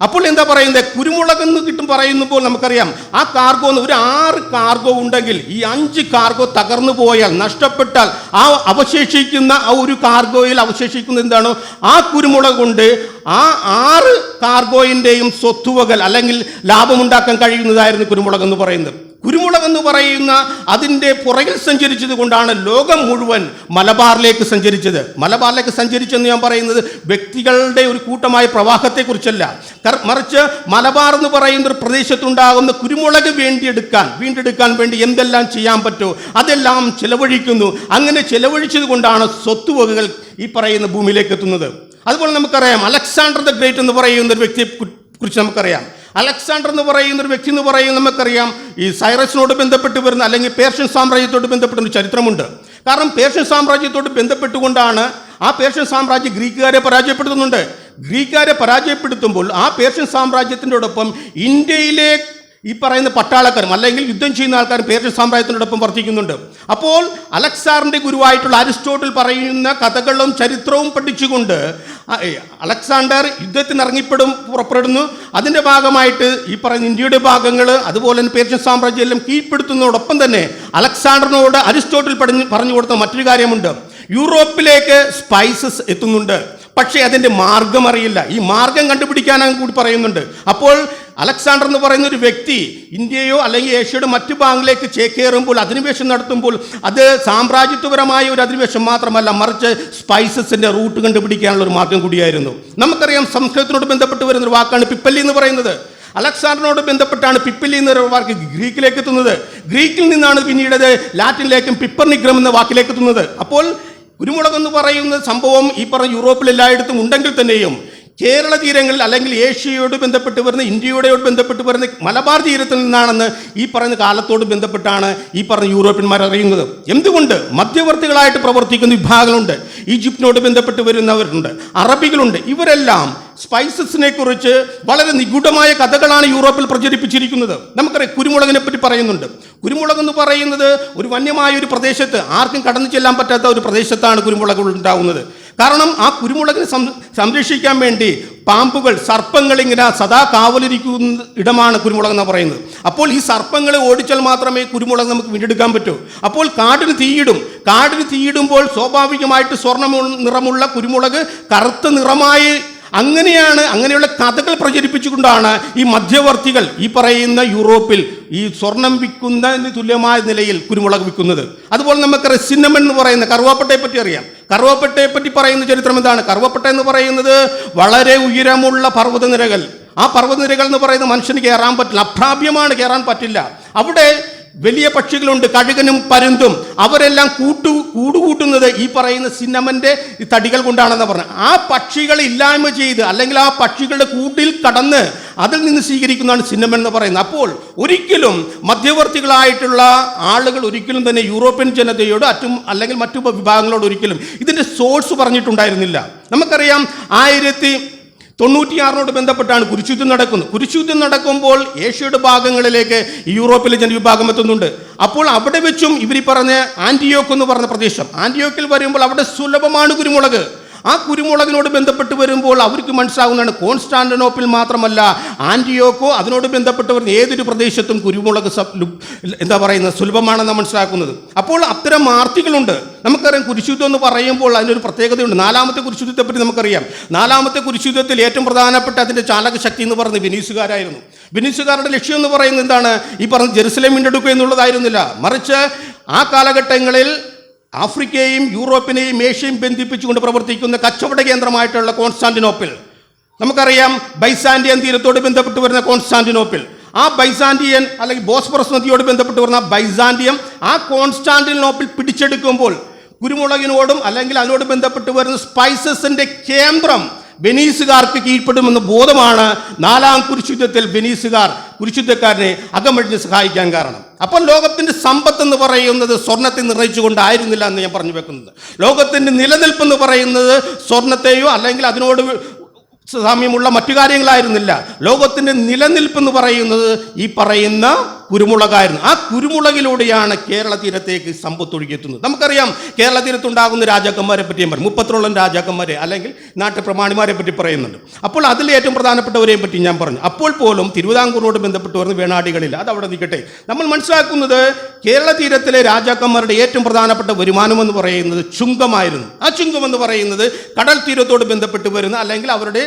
S1: അപ്പോൾ എന്താ പറയുന്നത്, കുരുമുളക് എന്ന് പറയുമ്പോൾ നമുക്കറിയാം ആ കാർഗോ ഒരു 6 കാർഗോ ഉണ്ടെങ്കിൽ ഈ 5 കാർഗോ തകർന്നു പോയാൽ, നഷ്ടപ്പെട്ടാൽ ആ അവശേഷിക്കുന്ന ആ ഒരു കാർഗോയിൽ അവശേഷിക്കുന്ന എന്താണോ ആ കുരുമുളക് കൊണ്ട് ആ 6 കാർഗോയിൻ്റെയും സ്വത്തുവകൾ അല്ലെങ്കിൽ ലാഭമുണ്ടാക്കാൻ കഴിയുന്നതായിരുന്നു കുരുമുളക് എന്ന് പറയുന്നത്. കുരുമുളക് എന്ന് പറയുന്ന അതിൻ്റെ പുറകിൽ സഞ്ചരിച്ചത് കൊണ്ടാണ് ലോകം മുഴുവൻ മലബാറിലേക്ക് സഞ്ചരിച്ചെന്ന് ഞാൻ പറയുന്നത് വ്യക്തികളുടെ ഒരു കൂട്ടമായ പ്രവാഹത്തെക്കുറിച്ചല്ല, മറിച്ച് മലബാർ എന്ന് പറയുന്ന ഒരു പ്രദേശത്തുണ്ടാകുന്ന കുരുമുളക് വീണ്ടെടുക്കാൻ വേണ്ടി എന്തെല്ലാം ചെയ്യാൻ പറ്റുമോ അതെല്ലാം ചെലവഴിക്കുന്നു. അങ്ങനെ ചെലവഴിച്ചത് കൊണ്ടാണ് സ്വത്തുവകകൾ ഈ പറയുന്ന ഭൂമിയിലേക്ക് എത്തുന്നത്. അതുപോലെ നമുക്കറിയാം അലക്സാണ്ടർ ദ ഗ്രേറ്റ് എന്ന് പറയുന്ന ഒരു വ്യക്തിയെ കുറിച്ച് നമുക്കറിയാം. അലക്സാണ്ടർ എന്ന് പറയുന്ന ഒരു വ്യക്തി എന്ന് പറയുന്നത് നമുക്കറിയാം ഈ സൈറസിനോട് ബന്ധപ്പെട്ട് വരുന്ന അല്ലെങ്കിൽ പേർഷ്യൻ സാമ്രാജ്യത്തോട് ബന്ധപ്പെട്ട ഒരു ചരിത്രമുണ്ട്. കാരണം പേർഷ്യൻ സാമ്രാജ്യത്തോട് ബന്ധപ്പെട്ടുകൊണ്ടാണ് ആ പേർഷ്യൻ സാമ്രാജ്യം ഗ്രീക്കുകാരെ പരാജയപ്പെടുത്തുന്നുണ്ട്. ഗ്രീക്കുകാരെ പരാജയപ്പെടുത്തുമ്പോൾ ആ പേർഷ്യൻ സാമ്രാജ്യത്തിനോടൊപ്പം ഇന്ത്യയിലെ ഈ പറയുന്ന പട്ടാളക്കാരും അല്ലെങ്കിൽ യുദ്ധം ചെയ്യുന്ന ആൾക്കാരും പേർഷ്യൻ സാമ്രാജ്യത്തിനോടൊപ്പം വർത്തിക്കുന്നുണ്ട്. അപ്പോൾ അലക്സാണ്ടറിൻ്റെ ഗുരുവായിട്ടുള്ള അരിസ്റ്റോട്ടിൽ പറയുന്ന കഥകളും ചരിത്രവും പഠിച്ചുകൊണ്ട് അലക്സാണ്ടർ യുദ്ധത്തിന് പുറപ്പെടുന്നു. അതിൻ്റെ ഭാഗമായിട്ട് ഈ പറയുന്ന ഇന്ത്യയുടെ ഭാഗങ്ങൾ അതുപോലെ തന്നെ പേർഷ്യൻ സാമ്രാജ്യം എല്ലാം കീഴ്പ്പെടുത്തുന്നതോടൊപ്പം തന്നെ അലക്സാണ്ടറിനോട് അരിസ്റ്റോട്ടിൽ പറഞ്ഞു കൊടുത്ത മറ്റൊരു കാര്യമുണ്ട്. യൂറോപ്പിലേക്ക് സ്പൈസസ് എത്തുന്നുണ്ട്, പക്ഷേ അതിൻ്റെ മാർഗം അറിയില്ല. ഈ മാർഗം കണ്ടുപിടിക്കാനും കൂടി പറയുന്നുണ്ട്. അപ്പോൾ അലക്സാണ്ടർ എന്ന് പറയുന്ന ഒരു വ്യക്തി ഇന്ത്യയോ അല്ലെങ്കിൽ ഏഷ്യയുടെ മറ്റു ഭാഗങ്ങളിലേക്ക് ചേക്കേറുമ്പോൾ അധിനിവേശം നടത്തുമ്പോൾ അത് സാമ്രാജ്യത്വപരമായ ഒരു അധിനിവേശം മാത്രമല്ല, മറിച്ച് സ്പൈസസിൻ്റെ റൂട്ട് കണ്ടുപിടിക്കാനുള്ള ഒരു മാർഗം കൂടിയായിരുന്നു. നമുക്കറിയാം സംസ്കൃതത്തിനോട് ബന്ധപ്പെട്ട് വരുന്നൊരു വാക്കാണ് പിപ്പല്ലി എന്ന് പറയുന്നത്. അലക്സാണ്ടറിനോട് ബന്ധപ്പെട്ടാണ് പിപ്പല്ലി എന്നൊരു വാക്ക് ഗ്രീക്കിലേക്ക് എത്തുന്നത്. ഗ്രീക്കിൽ നിന്നാണ് പിന്നീട് ലാറ്റിനിലേക്കും പിപ്പർനിഗ്രം എന്ന വാക്കിലേക്ക് എത്തുന്നത്. അപ്പോൾ കുരുമുളക് എന്ന് പറയുന്ന സംഭവം ഈ പറഞ്ഞ യൂറോപ്പിൽ എല്ലായിടത്തും ഉണ്ടെങ്കിൽ തന്നെയും കേരള തീരങ്ങളിൽ അല്ലെങ്കിൽ ഏഷ്യയോട് ബന്ധപ്പെട്ട് വരുന്ന ഇന്ത്യയോട് ബന്ധപ്പെട്ട് വരുന്ന മലബാർ തീരത്തിൽ നിന്നാണെന്ന് ഈ പറയുന്ന കാലത്തോട് ബന്ധപ്പെട്ടാണ് ഈ പറഞ്ഞ യൂറോപ്യന്മാർ അറിയുന്നത്. എന്തുകൊണ്ട് മധ്യവർത്തികളായിട്ട് പ്രവർത്തിക്കുന്ന വിഭാഗങ്ങളുണ്ട്, ഈജിപ്തിനോട് ബന്ധപ്പെട്ട് വരുന്നവരുണ്ട്, അറബികളുണ്ട്. ഇവരെല്ലാം സ്പൈസസിനെ കുറിച്ച് വളരെ നിഗൂഢമായ കഥകളാണ് യൂറോപ്പിൽ പ്രചരിപ്പിച്ചിരിക്കുന്നത്. നമുക്കറിയാം കുരുമുളകിനെ പറ്റി പറയുന്നുണ്ട്. കുരുമുളക് എന്ന് പറയുന്നത് ഒരു വന്യമായ ഒരു പ്രദേശത്ത് ആർക്കും കടന്നു ചെല്ലാൻ പറ്റാത്ത ഒരു പ്രദേശത്താണ് കുരുമുളകുകൾ ഉണ്ടാകുന്നത്. കാരണം ആ കുരുമുളകിനെ സംരക്ഷിക്കാൻ വേണ്ടി പാമ്പുകൾ, സർപ്പങ്ങൾ ഇങ്ങനെ സദാ കാവലിരിക്കുന്ന ഇടമാണ് കുരുമുളക് എന്ന് പറയുന്നത്. അപ്പോൾ ഈ സർപ്പങ്ങളെ ഓടിച്ചാൽ മാത്രമേ കുരുമുളക് നമുക്ക് വീണ്ടെടുക്കാൻ പറ്റൂ. അപ്പോൾ കാടിന് തീയിടുമ്പോൾ സ്വാഭാവികമായിട്ട് സ്വർണ്ണ നിറമുള്ള കുരുമുളക് കറുത്ത നിറമായി അങ്ങനെയുള്ള കഥകൾ പ്രചരിപ്പിച്ചുകൊണ്ടാണ് ഈ മധ്യവർത്തികൾ ഈ പറയുന്ന യൂറോപ്പിൽ ഈ സ്വർണം വിൽക്കുന്നതിന് തുല്യമായ നിലയിൽ കുരുമുളക് വിൽക്കുന്നത്. അതുപോലെ നമുക്ക് സിന്നമൺ എന്ന് പറയുന്ന കറുവാപ്പട്ടയെ പറ്റി അറിയാം. കറുവാപ്പട്ടയെ പറ്റി പറയുന്ന ചരിത്രം എന്താണ്? കറുവാപ്പട്ട എന്ന് പറയുന്നത് വളരെ ഉയരമുള്ള പർവ്വതനിരകൾ. ആ പർവ്വതനിരകൾ എന്ന് പറയുന്നത് മനുഷ്യന് കയറാൻ പറ്റില്ല, അപ്രാപ്യമാണ്, കയറാൻ പറ്റില്ല. അവിടെ വലിയ പക്ഷികളുണ്ട്, കഴുകനും പരുന്തും. അവരെല്ലാം കൂടുകൂട്ടുന്നത് ഈ പറയുന്ന സിന്നമന്റെ തടികൾ കൊണ്ടാണെന്ന് പറഞ്ഞു. ആ പക്ഷികളെ ഇല്ലായ്മ ചെയ്ത് അല്ലെങ്കിൽ ആ പക്ഷികളുടെ കൂട്ടിൽ കടന്ന് അതിൽ നിന്ന് സ്വീകരിക്കുന്നതാണ് സിന്നമൻ എന്ന് പറയുന്നത്. അപ്പോൾ ഒരിക്കലും മധ്യവർത്തികളായിട്ടുള്ള ആളുകൾ ഒരിക്കലും തന്നെ യൂറോപ്യൻ ജനതയോട് അല്ലെങ്കിൽ മറ്റു വിഭാഗങ്ങളോട് ഒരിക്കലും ഇതിൻ്റെ സോഴ്സ് പറഞ്ഞിട്ടുണ്ടായിരുന്നില്ല. നമുക്കറിയാം 1096 ബന്ധപ്പെട്ടാണ് കുരിശുദ്ധം നടക്കുന്നത്. കുരിശുദ്ധം നടക്കുമ്പോൾ ഏഷ്യയുടെ ഭാഗങ്ങളിലേക്ക് യൂറോപ്പിലെ ജനവിഭാഗം എത്തുന്നുണ്ട്. അപ്പോൾ അവിടെ വെച്ചും ഇവർ പറഞ്ഞ ആന്റിയോക്ക് എന്ന് പറഞ്ഞ പ്രദേശം, ആന്റിയോക്കിൽ വരുമ്പോൾ അവിടെ സുലഭമാണ് കുരുമുളക്. ആ കുരുമുളകിനോട് ബന്ധപ്പെട്ട് വരുമ്പോൾ അവർക്ക് മനസ്സിലാകുന്നതാണ് കോൺസ്റ്റാന്റിനോപ്പിൾ മാത്രമല്ല, ആന്റിയോക്കോ അതിനോട് ബന്ധപ്പെട്ട് വരുന്ന ഏതൊരു പ്രദേശത്തും കുരുമുളക് സുലഭമാണെന്ന് മനസ്സിലാക്കുന്നത്. അപ്പോൾ അത്തരം ആർത്തികളുണ്ട്. നമുക്കറിയാം കുരിശുദ്ധം എന്ന് പറയുമ്പോൾ അതിനൊരു പ്രത്യേകതയുണ്ട്. 4ാമത്തെ കുരിശുദ്ധത്തെ പറ്റി നമുക്കറിയാം. 4ാമത്തെ കുരിശുദ്ധത്തിൽ ഏറ്റവും പ്രധാനപ്പെട്ട അതിൻ്റെ ചാലക ശക്തി എന്ന് പറയുന്നത് വെനീസുകാരായിരുന്നു. വെനീസുകാരുടെ ലക്ഷ്യം എന്ന് പറയുന്നത് എന്താണ്? ഈ പറഞ്ഞ ജെറുസലേം വീണ്ടെടുക്കുക എന്നുള്ളതായിരുന്നില്ല, മറിച്ച് ആ കാലഘട്ടങ്ങളിൽ ആഫ്രിക്കയെയും യൂറോപ്പിനെയും ഏഷ്യയും ബന്ധിപ്പിച്ചുകൊണ്ട് പ്രവർത്തിക്കുന്ന കച്ചവട കേന്ദ്രമായിട്ടുള്ള കോൺസ്റ്റാന്റിനോപ്പിൾ, നമുക്കറിയാം ബൈസാന്റിയൻ തീരത്തോട് ബന്ധപ്പെട്ട് വരുന്ന കോൺസ്റ്റാന്റിനോപ്പിൾ, ആ ബൈസാന്റിയൻ അല്ലെങ്കിൽ ബോസ്ഫറസ് നദിയോട് ബന്ധപ്പെട്ട് വരുന്ന ബൈസാന്റിയം, ആ കോൺസ്റ്റാന്റിനോപ്പിൾ പിടിച്ചെടുക്കുമ്പോൾ കുരുമുളകിനോടും അല്ലെങ്കിൽ അതിനോട് ബന്ധപ്പെട്ട് വരുന്ന സ്പൈസസിന്റെ കേന്ദ്രം വെനീസുകാർക്ക് കീഴ്പ്പെടുമെന്ന ബോധമാണ് 4ാം കുരിശുദ്ധത്തിൽ വെനീസുകാർ കുരിശുദ്ധക്കാരനെ അകമഴിഞ്ഞ് സഹായിക്കാൻ കാരണം. അപ്പോൾ ലോകത്തിൻ്റെ സമ്പത്ത് എന്ന് പറയുന്നത് സ്വർണത്തെ നിർണ്ണയിച്ചുകൊണ്ടായിരുന്നില്ല എന്ന് ഞാൻ പറഞ്ഞു വെക്കുന്നത്. ലോകത്തിൻ്റെ നിലനിൽപ്പെന്ന് പറയുന്നത് സ്വർണത്തെയോ അല്ലെങ്കിൽ അതിനോട് സാമ്യമുള്ള മറ്റു കാര്യങ്ങളായിരുന്നില്ല. ലോകത്തിൻ്റെ നിലനിൽപ്പെന്ന് പറയുന്നത് ഈ പറയുന്ന കുരുമുളകായിരുന്നു. ആ കുരുമുളകിലൂടെയാണ് കേരള തീരത്തേക്ക് സമ്പത്ത് ഒഴുകിയെത്തുന്നത്. നമുക്കറിയാം കേരള തീരത്തുണ്ടാകുന്ന രാജാക്കന്മാരെ പറ്റിയും പറയും, 32 രാജാക്കന്മാരെ അല്ലെങ്കിൽ നാട്ടുപ്രമാണിമാരെ പറ്റി പറയുന്നുണ്ട്. അപ്പോൾ അതിൽ ഏറ്റവും പ്രധാനപ്പെട്ടവരെയും പറ്റി ഞാൻ പറഞ്ഞു. അപ്പോൾ പോലും തിരുവിതാംകൂറിനോട് ബന്ധപ്പെട്ട് വരുന്ന വേണാടികളില്ല, അത് അവിടെ നിൽക്കട്ടെ. നമ്മൾ മനസ്സിലാക്കുന്നത് കേരള തീരത്തിലെ രാജാക്കന്മാരുടെ ഏറ്റവും പ്രധാനപ്പെട്ട വരുമാനം എന്ന് പറയുന്നത് ചുങ്കമായിരുന്നു. ആ ചുങ്കം എന്ന് പറയുന്നത് കടൽ തീരത്തോട് ബന്ധപ്പെട്ട് വരുന്ന അല്ലെങ്കിൽ അവരുടെ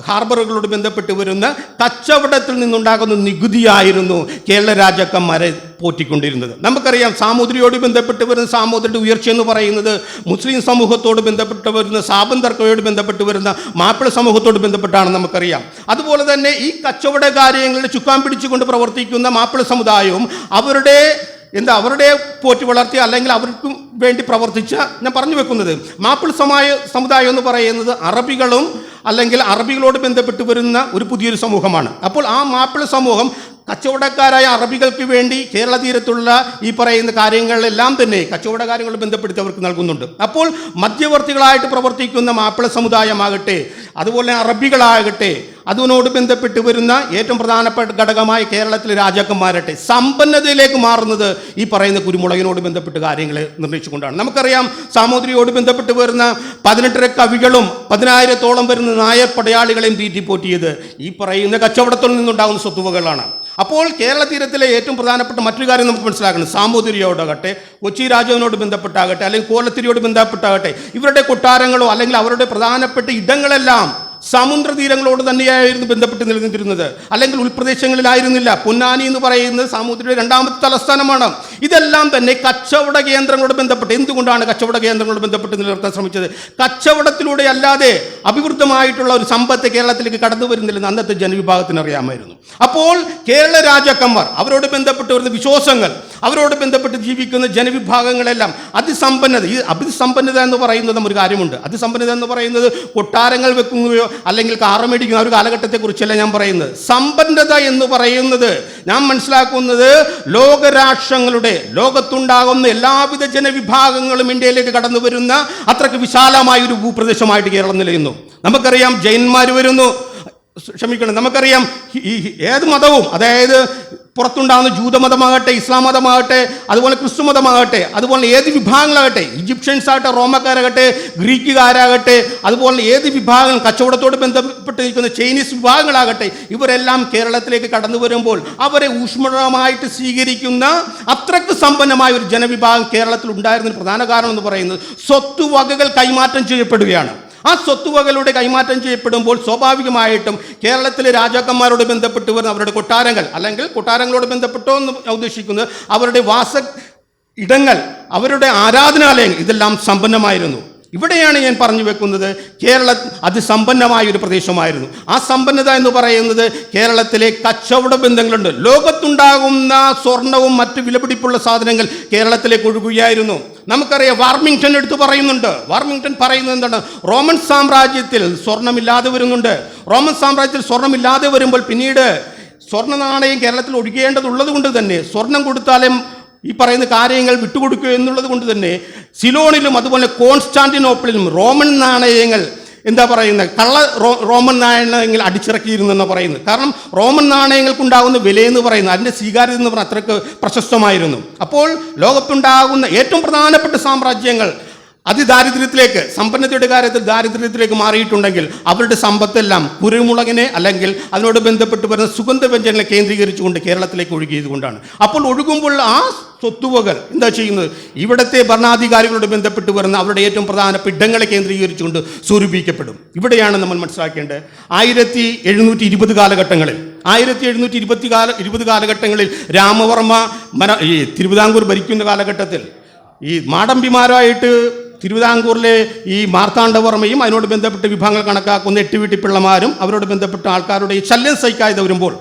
S1: ഹാർബറുകളോട് ബന്ധപ്പെട്ട് വരുന്ന കച്ചവടത്തിൽ നിന്നുണ്ടാകുന്ന നികുതിയായിരുന്നു കേരള രാജാക്കന്മാരെ പോറ്റിക്കൊണ്ടിരുന്നത്. നമുക്കറിയാം സാമൂതിരിയോട് ബന്ധപ്പെട്ട് വരുന്ന സാമൂതിരിയുടെ ഉയർച്ച എന്ന് പറയുന്നത് മുസ്ലിം സമൂഹത്തോട് ബന്ധപ്പെട്ട് വരുന്ന സാബന്തർക്കയോട് ബന്ധപ്പെട്ട് വരുന്ന മാപ്പിള സമൂഹത്തോട് ബന്ധപ്പെട്ടാണ് നമുക്കറിയാം. അതുപോലെ തന്നെ ഈ കച്ചവട കാര്യങ്ങളുടെ ചുക്കാൻ പിടിച്ചുകൊണ്ട് പ്രവർത്തിക്കുന്ന മാപ്പിള സമുദായവും അവരുടെ പോറ്റി വളർത്തിയ അല്ലെങ്കിൽ അവർക്ക് വേണ്ടി പ്രവർത്തിച്ച, ഞാൻ പറഞ്ഞു വെക്കുന്നത് മാപ്പിള സമുദായം എന്ന് പറയുന്നത് അറബികളും അല്ലെങ്കിൽ അറബികളോട് ബന്ധപ്പെട്ട് വരുന്ന ഒരു പുതിയൊരു സമൂഹമാണ്. അപ്പോൾ ആ മാപ്പിള സമൂഹം കച്ചവടക്കാരായ അറബികൾക്ക് വേണ്ടി കേരള തീരത്തുള്ള ഈ പറയുന്ന കാര്യങ്ങളെല്ലാം തന്നെ കച്ചവട കാര്യങ്ങളോട് ബന്ധപ്പെടുത്തി അവർക്ക് നൽകുന്നുണ്ട്. അപ്പോൾ മധ്യവർത്തികളായിട്ട് പ്രവർത്തിക്കുന്ന മാപ്പിള സമുദായമാകട്ടെ അതുപോലെ അറബികളാകട്ടെ അതിനോട് ബന്ധപ്പെട്ട് വരുന്ന ഏറ്റവും പ്രധാനപ്പെട്ട ഘടകമായ കേരളത്തിലെ രാജാക്കന്മാരട്ടെ സമ്പന്നതയിലേക്ക് മാറുന്നത് ഈ പറയുന്ന കുരുമുളകിനോട് ബന്ധപ്പെട്ട് കാര്യങ്ങളെ നിർണ്ണയിച്ചുകൊണ്ടാണ്. നമുക്കറിയാം സാമൂതിരിയോട് ബന്ധപ്പെട്ട് വരുന്ന 18 കവികളും 10,000-ഓളം വരുന്ന നായർ പടയാളികളെയും തീറ്റിപ്പോറ്റിയത് ഈ പറയുന്ന കച്ചവടത്തിൽ നിന്നുണ്ടാകുന്ന സ്വത്തുവകളാണ്. അപ്പോൾ കേരള തീരത്തിലെ ഏറ്റവും പ്രധാനപ്പെട്ട മറ്റൊരു കാര്യം നമുക്ക് മനസ്സിലാക്കണം. സാമൂതിരിയോടാകട്ടെ, കൊച്ചി രാജാവിനോട് ബന്ധപ്പെട്ടാകട്ടെ അല്ലെങ്കിൽ കോലത്തിരിയോട് ബന്ധപ്പെട്ടാകട്ടെ, ഇവരുടെ കൊട്ടാരങ്ങളോ അല്ലെങ്കിൽ അവരുടെ പ്രധാനപ്പെട്ട ഇടങ്ങളെല്ലാം സമുദ്രതീരങ്ങളോട് തന്നെയായിരുന്നു ബന്ധപ്പെട്ട് നിലനിന്നിരുന്നത്, അല്ലെങ്കിൽ ഉൾപ്രദേശങ്ങളിലായിരുന്നില്ല. പൊന്നാനി എന്ന് പറയുന്നത് സാമൂതിരിയുടെ 2ാമത്തെ തലസ്ഥാനമാണ്. ഇതെല്ലാം തന്നെ കച്ചവട കേന്ദ്രങ്ങളോട് ബന്ധപ്പെട്ട്. എന്തുകൊണ്ടാണ് കച്ചവട കേന്ദ്രങ്ങളോട് ബന്ധപ്പെട്ട് നിലനിർത്താൻ ശ്രമിച്ചത്? കച്ചവടത്തിലൂടെ അല്ലാതെ അഭിവൃദ്ധമായിട്ടുള്ള ഒരു സമ്പത്ത് കേരളത്തിലേക്ക് കടന്നു വരുന്നില്ലെന്ന് അന്നത്തെ ജനവിഭാഗത്തിന് അറിയാമായിരുന്നു. അപ്പോൾ കേരള രാജാക്കന്മാർ അവരോട് ബന്ധപ്പെട്ട് വരുന്ന വിശ്വാസങ്ങൾ, അവരോട് ബന്ധപ്പെട്ട് ജീവിക്കുന്ന ജനവിഭാഗങ്ങളെല്ലാം അതിസമ്പന്നത. ഈ അതിസമ്പന്നത എന്ന് പറയുന്നത് ഒരു കാര്യമുണ്ട്. അതിസമ്പന്നത എന്ന് പറയുന്നത് കൊട്ടാരങ്ങൾ വെക്കുകയോ അല്ലെങ്കിൽ കാറ് മേടിക്കുന്ന ഒരു കാലഘട്ടത്തെക്കുറിച്ചല്ല ഞാൻ പറയുന്നത്. സമ്പന്നത എന്ന് പറയുന്നത് ഞാൻ മനസ്സിലാക്കുന്നത് ലോകരാഷ്ട്രങ്ങളുടെ ലോകത്തുണ്ടാകുന്ന എല്ലാവിധ ജനവിഭാഗങ്ങളും ഇന്ത്യയിലേക്ക് കടന്നു വരുന്ന അത്രയ്ക്ക് വിശാലമായ ഒരു ഭൂപ്രദേശമായിട്ട് കേരളം നിലയുന്നു. നമുക്കറിയാം ജൈനന്മാർ വരുന്നു, നമുക്കറിയാം ഏത് മതവും, അതായത് പുറത്തുണ്ടാകുന്ന ജൂതമതമാകട്ടെ, ഇസ്ലാം മതമാകട്ടെ, അതുപോലെ ക്രിസ്തു മതമാകട്ടെ, അതുപോലെ ഏത് വിഭാഗങ്ങളാകട്ടെ, ഈജിപ്ഷ്യൻസ് ആകട്ടെ, റോമക്കാരാകട്ടെ, ഗ്രീക്കുകാരാകട്ടെ, അതുപോലെ ഏത് വിഭാഗങ്ങൾ കച്ചവടത്തോട് ബന്ധപ്പെട്ടിരിക്കുന്ന ചൈനീസ് വിഭാഗങ്ങളാകട്ടെ, ഇവരെല്ലാം കേരളത്തിലേക്ക് കടന്നു വരുമ്പോൾ അവരെ ഊഷ്മളമായിട്ട് സ്വീകരിക്കുന്ന അത്രയ്ക്ക് സമ്പന്നമായ ഒരു ജനവിഭാഗം കേരളത്തിൽ ഉണ്ടായിരുന്നതിന് പ്രധാന കാരണം എന്ന് പറയുന്നത് സ്വത്തുവകകൾ കൈമാറ്റം ചെയ്യപ്പെടുകയാണ്. ആ സ്വത്തുവകകളുടെ കൈമാറ്റം ചെയ്യപ്പെടുമ്പോൾ സ്വാഭാവികമായിട്ടും കേരളത്തിലെ രാജാക്കന്മാരോട് ബന്ധപ്പെട്ട് വരുന്ന അവരുടെ കൊട്ടാരങ്ങൾ അല്ലെങ്കിൽ കൊട്ടാരങ്ങളോട് ബന്ധപ്പെട്ടോ എന്ന് ഉദ്ദേശിക്കുന്നത് അവരുടെ വാസ ഇടങ്ങൾ, അവരുടെ ആരാധനാലയങ്ങൾ ഇതെല്ലാം സമ്പന്നമായിരുന്നു. ഇവിടെയാണ് ഞാൻ പറഞ്ഞു വെക്കുന്നത്, കേരളം അതിസമ്പന്നമായ ഒരു പ്രദേശമായിരുന്നു. ആ സമ്പന്നത എന്ന് പറയുന്നത് കേരളത്തിലെ കച്ചവട ബന്ധങ്ങളുണ്ട്. ലോകത്തുണ്ടാകുന്ന സ്വർണവും മറ്റ് വിലപിടിപ്പുള്ള സാധനങ്ങൾ കേരളത്തിലേക്ക് ഒഴുകുകയായിരുന്നു. നമുക്കറിയാം, വാർമിംഗ്ടൺ എടുത്തു പറയുന്നുണ്ട്. വാർമിംഗ്ടൺ പറയുന്നത് എന്താണ്? റോമൻ സാമ്രാജ്യത്തിൽ സ്വർണ്ണമില്ലാതെ വരുന്നുണ്ട്. റോമൻ സാമ്രാജ്യത്തിൽ സ്വർണ്ണമില്ലാതെ വരുമ്പോൾ പിന്നീട് സ്വർണ്ണ നാണയം കേരളത്തിൽ ഒഴുകേണ്ടതുള്ളത് കൊണ്ട് തന്നെ സ്വർണം കൊടുത്താലും ഈ പറയുന്ന കാര്യങ്ങൾ വിട്ടുകൊടുക്കുക എന്നുള്ളത് കൊണ്ട് തന്നെ സിലോണിലും അതുപോലെ കോൺസ്റ്റാന്റിനോപ്പിളിലും റോമൻ നാണയങ്ങൾ എന്താ പറയുന്നത്, റോമൻ നാണയങ്ങൾ അടിച്ചിറക്കിയിരുന്നെന്ന് പറയുന്നത്. കാരണം റോമൻ നാണയങ്ങൾക്കുണ്ടാകുന്ന വിലയെന്ന് പറയുന്നത്, അതിൻ്റെ സ്വീകാര്യത എന്ന് പറഞ്ഞാൽ അത്രയ്ക്ക് പ്രശസ്തമായിരുന്നു. അപ്പോൾ ലോകത്തുണ്ടാകുന്ന ഏറ്റവും പ്രധാനപ്പെട്ട സാമ്രാജ്യങ്ങൾ അതിദാരിദ്ര്യത്തിലേക്ക്, സമ്പന്നതയുടെ കാര്യത്തിൽ ദാരിദ്ര്യത്തിലേക്ക് മാറിയിട്ടുണ്ടെങ്കിൽ അവരുടെ സമ്പത്തെല്ലാം കുരുമുളകിനെ അല്ലെങ്കിൽ അതിനോട് ബന്ധപ്പെട്ട് വരുന്ന സുഗന്ധവ്യഞ്ജനങ്ങളെ കേന്ദ്രീകരിച്ചുകൊണ്ട് കേരളത്തിലേക്ക് ഒഴുകിയതുകൊണ്ടാണ്. അപ്പോൾ ഒഴുകുമ്പോൾ ആ സ്വത്തുവകൾ എന്താ ചെയ്യുന്നത്? ഇവിടുത്തെ ഭരണാധികാരികളോട് ബന്ധപ്പെട്ട് വരുന്ന അവരുടെ ഏറ്റവും പ്രധാനപ്പെട്ട ഇടങ്ങളെ കേന്ദ്രീകരിച്ചുകൊണ്ട് സ്വരൂപിക്കപ്പെടും. ഇവിടെയാണ് നമ്മൾ മനസ്സിലാക്കേണ്ടത്. 1720 കാലഘട്ടങ്ങളിൽ 1720 കാലഘട്ടങ്ങളിൽ രാമവർമ്മ ഈ തിരുവിതാംകൂർ ഭരിക്കുന്ന കാലഘട്ടത്തിൽ ഈ മാടമ്പിമാരായിട്ട് തിരുവിതാംകൂറിലെ ഈ മാർത്താണ്ഡവർമ്മയും അതിനോട് ബന്ധപ്പെട്ട് വിഭാഗങ്ങൾ കണക്കാക്കുന്ന 8 വീട്ടിപ്പിള്ളമാരും അവരോട് ബന്ധപ്പെട്ട ആൾക്കാരുടെ ഈ ശല്യം സഹിക്കാതെ വരുമ്പോൾ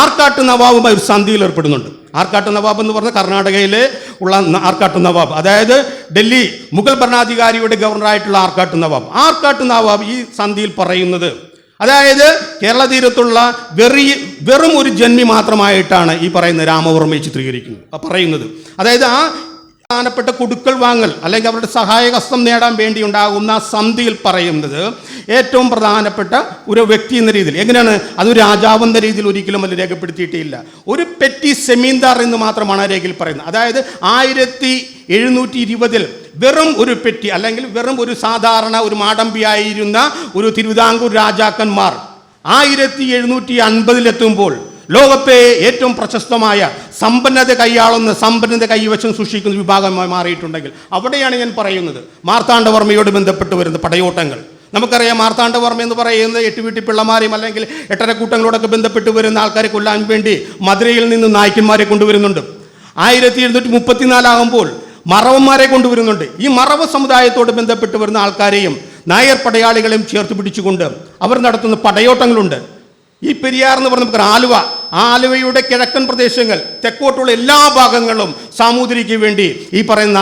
S1: ആർക്കാട്ട് നവാബുമായി ഒരു സന്ധിയിൽ ഏർപ്പെടുന്നുണ്ട്. ആർക്കാട്ട് നവാബ് എന്ന് പറഞ്ഞാൽ കർണാടകയിലെ ഉള്ള ആർക്കാട്ട് നവാബ്, അതായത് ഡൽഹി മുഗൾ ഭരണാധികാരിയുടെ ഗവർണറായിട്ടുള്ള ആർക്കാട്ട് നവാബ് ഈ സന്ധിയിൽ പറയുന്നത്, അതായത് കേരള തീരത്തുള്ള വെറും ഒരു ജന്മി മാത്രമായിട്ടാണ് ഈ പറയുന്ന രാമവർമ്മയെ പറയുന്നത്. അതായത് ആ പ്രധാനപ്പെട്ട കൊടുക്കൽ വാങ്ങൽ അല്ലെങ്കിൽ അവരുടെ സഹായഹസ്തം നേടാൻ വേണ്ടി ഉണ്ടാകുന്ന സന്ധിയിൽ പറയുന്നത് ഏറ്റവും പ്രധാനപ്പെട്ട ഒരു വ്യക്തി എന്ന രീതിയിൽ എങ്ങനെയാണ്, അതൊരു രാജാവെന്ന രീതിയിൽ ഒരിക്കലും അത് രേഖപ്പെടുത്തിയിട്ടില്ല. ഒരു പെറ്റി സെമീന്ദാർ എന്ന് മാത്രമാണ് ആ രേഖയിൽ പറയുന്നത്. അതായത് 1720 വെറും ഒരു പെറ്റി അല്ലെങ്കിൽ വെറും ഒരു സാധാരണ ഒരു മാടമ്പിയായിരുന്ന ഒരു തിരുവിതാംകൂർ രാജാക്കന്മാർ 1750 ലോകത്തെ ഏറ്റവും പ്രശസ്തമായ സമ്പന്നത കൈവശം സൂക്ഷിക്കുന്ന വിഭാഗമായി മാറിയിട്ടുണ്ടെങ്കിൽ അവിടെയാണ് ഞാൻ പറയുന്നത് മാർത്താണ്ഡവർമ്മയോട് ബന്ധപ്പെട്ട് വരുന്ന പടയോട്ടങ്ങൾ. നമുക്കറിയാം, മാർത്താണ്ഡവർമ്മ എന്ന് പറയുന്നത് 8 വീട്ടിപ്പിള്ളമാരെയും അല്ലെങ്കിൽ 8 കൂട്ടങ്ങളോടൊക്കെ ബന്ധപ്പെട്ട് വരുന്ന ആൾക്കാരെ കൊല്ലാൻ വേണ്ടി മധുരയിൽ നിന്ന് നായ്ക്കന്മാരെ കൊണ്ടുവരുന്നുണ്ട്. 1734 ആകുമ്പോൾ മറവന്മാരെ കൊണ്ടുവരുന്നുണ്ട്. ഈ മറവ സമുദായത്തോട് ബന്ധപ്പെട്ട് വരുന്ന ആൾക്കാരെയും നായർ പടയാളികളെയും ചേർത്ത് പിടിച്ചുകൊണ്ട് അവർ നടത്തുന്ന പടയോട്ടങ്ങളുണ്ട്. ഈ പെരിയാർ എന്ന് പറഞ്ഞ നമുക്ക് ആലുവയുടെ കിഴക്കൻ പ്രദേശങ്ങൾ തെക്കോട്ടുള്ള എല്ലാ ഭാഗങ്ങളും സാമൂതിരിക്ക് വേണ്ടി ഈ പറയുന്ന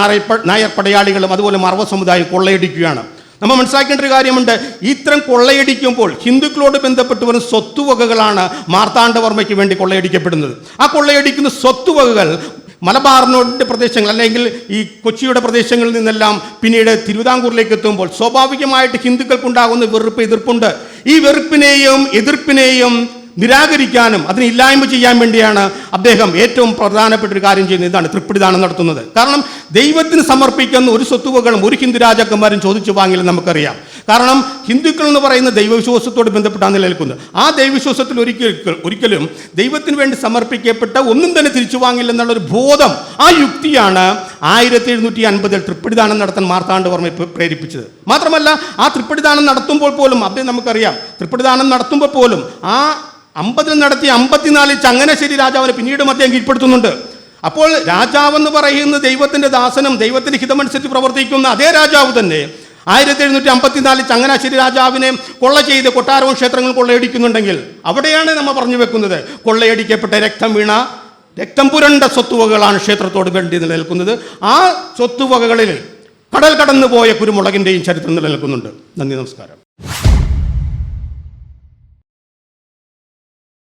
S1: നായർ പടയാളികളും അതുപോലെ മറവ സമുദായം കൊള്ളയടിക്കുകയാണ്. നമ്മൾ മനസ്സിലാക്കേണ്ട ഒരു കാര്യമുണ്ട്, ഇത്തരം കൊള്ളയടിക്കുമ്പോൾ ഹിന്ദുക്കളോട് ബന്ധപ്പെട്ട് വരുന്ന സ്വത്തുവകകളാണ് മാർത്താണ്ഡവർമ്മയ്ക്ക് വേണ്ടി കൊള്ളയടിക്കപ്പെടുന്നത്. ആ കൊള്ളയടിക്കുന്ന സ്വത്തുവകകൾ മലബാറിനോടിൻ്റെ പ്രദേശങ്ങൾ അല്ലെങ്കിൽ ഈ കൊച്ചിയുടെ പ്രദേശങ്ങളിൽ നിന്നെല്ലാം പിന്നീട് തിരുവിതാംകൂറിലേക്ക് എത്തുമ്പോൾ സ്വാഭാവികമായിട്ട് ഹിന്ദുക്കൾക്കുണ്ടാകുന്ന എതിർപ്പുണ്ട്. ഈ വെറുപ്പിനെയും എതിർപ്പിനെയും നിരാകരിക്കാനും അതിനെ ഇല്ലായ്മ ചെയ്യാൻ വേണ്ടിയാണ് അദ്ദേഹം ഏറ്റവും പ്രധാനപ്പെട്ട ഒരു കാര്യം ചെയ്യുന്നത്. ഇതാണ് തൃപ്പടിദാനം നടത്തുന്നത്. കാരണം ദൈവത്തിന് സമർപ്പിക്കുന്ന ഒരു സ്വത്തുവകളും ഒരു ഹിന്ദു രാജാക്കന്മാരും ചോദിച്ചു വാങ്ങില്ലെന്ന് നമുക്കറിയാം. കാരണം ഹിന്ദുക്കൾ എന്ന് പറയുന്ന ദൈവവിശ്വാസത്തോട് ബന്ധപ്പെട്ടാണ് നിലനിൽക്കുന്നത്. ആ ദൈവവിശ്വാസത്തിൽ ഒരിക്കലും ദൈവത്തിന് വേണ്ടി സമർപ്പിക്കപ്പെട്ട ഒന്നും തന്നെ തിരിച്ചു വാങ്ങില്ലെന്നുള്ളൊരു ബോധം, ആ യുക്തിയാണ് 1750 തൃപ്പടിദാനം നടത്താൻ മാർത്താണ്ഡവർമ്മയെ പ്രേരിപ്പിച്ചത്. മാത്രമല്ല, ആ തൃപ്പടിദാനം നടത്തുമ്പോൾ പോലും അദ്ദേഹം നമുക്കറിയാം, തൃപ്പടിദാനം നടത്തുമ്പോൾ പോലും ആ 50 നടത്തിയ 54 ചങ്ങനാശ്ശേരി രാജാവിനെ പിന്നീട് അദ്ദേഹം കീഴ്പ്പെടുത്തുന്നുണ്ട്. അപ്പോൾ രാജാവെന്ന് പറയുന്ന ദൈവത്തിൻ്റെ ദാസനും ദൈവത്തിൻ്റെ ഹിതമനുസരിച്ച് പ്രവർത്തിക്കുന്ന അതേ രാജാവ് തന്നെ 1754 ചങ്ങനാശ്ശേരി രാജാവിനെ കൊള്ള ചെയ്ത് കൊട്ടാരവും ക്ഷേത്രങ്ങളും കൊള്ളയടിക്കുന്നുണ്ടെങ്കിൽ അവിടെയാണ് നമ്മൾ പറഞ്ഞു വെക്കുന്നത്, കൊള്ളയടിക്കപ്പെട്ട രക്തം പുരണ്ട സ്വത്തുവകകളാണ് ക്ഷേത്രത്തോട് വേണ്ടി നിലനിൽക്കുന്നത്. ആ സ്വത്തുവകകളിൽ കടൽ കടന്നു പോയ കുരുമുളകിൻ്റെയും ചരിത്രം നിലനിൽക്കുന്നുണ്ട്. നന്ദി, നമസ്കാരം.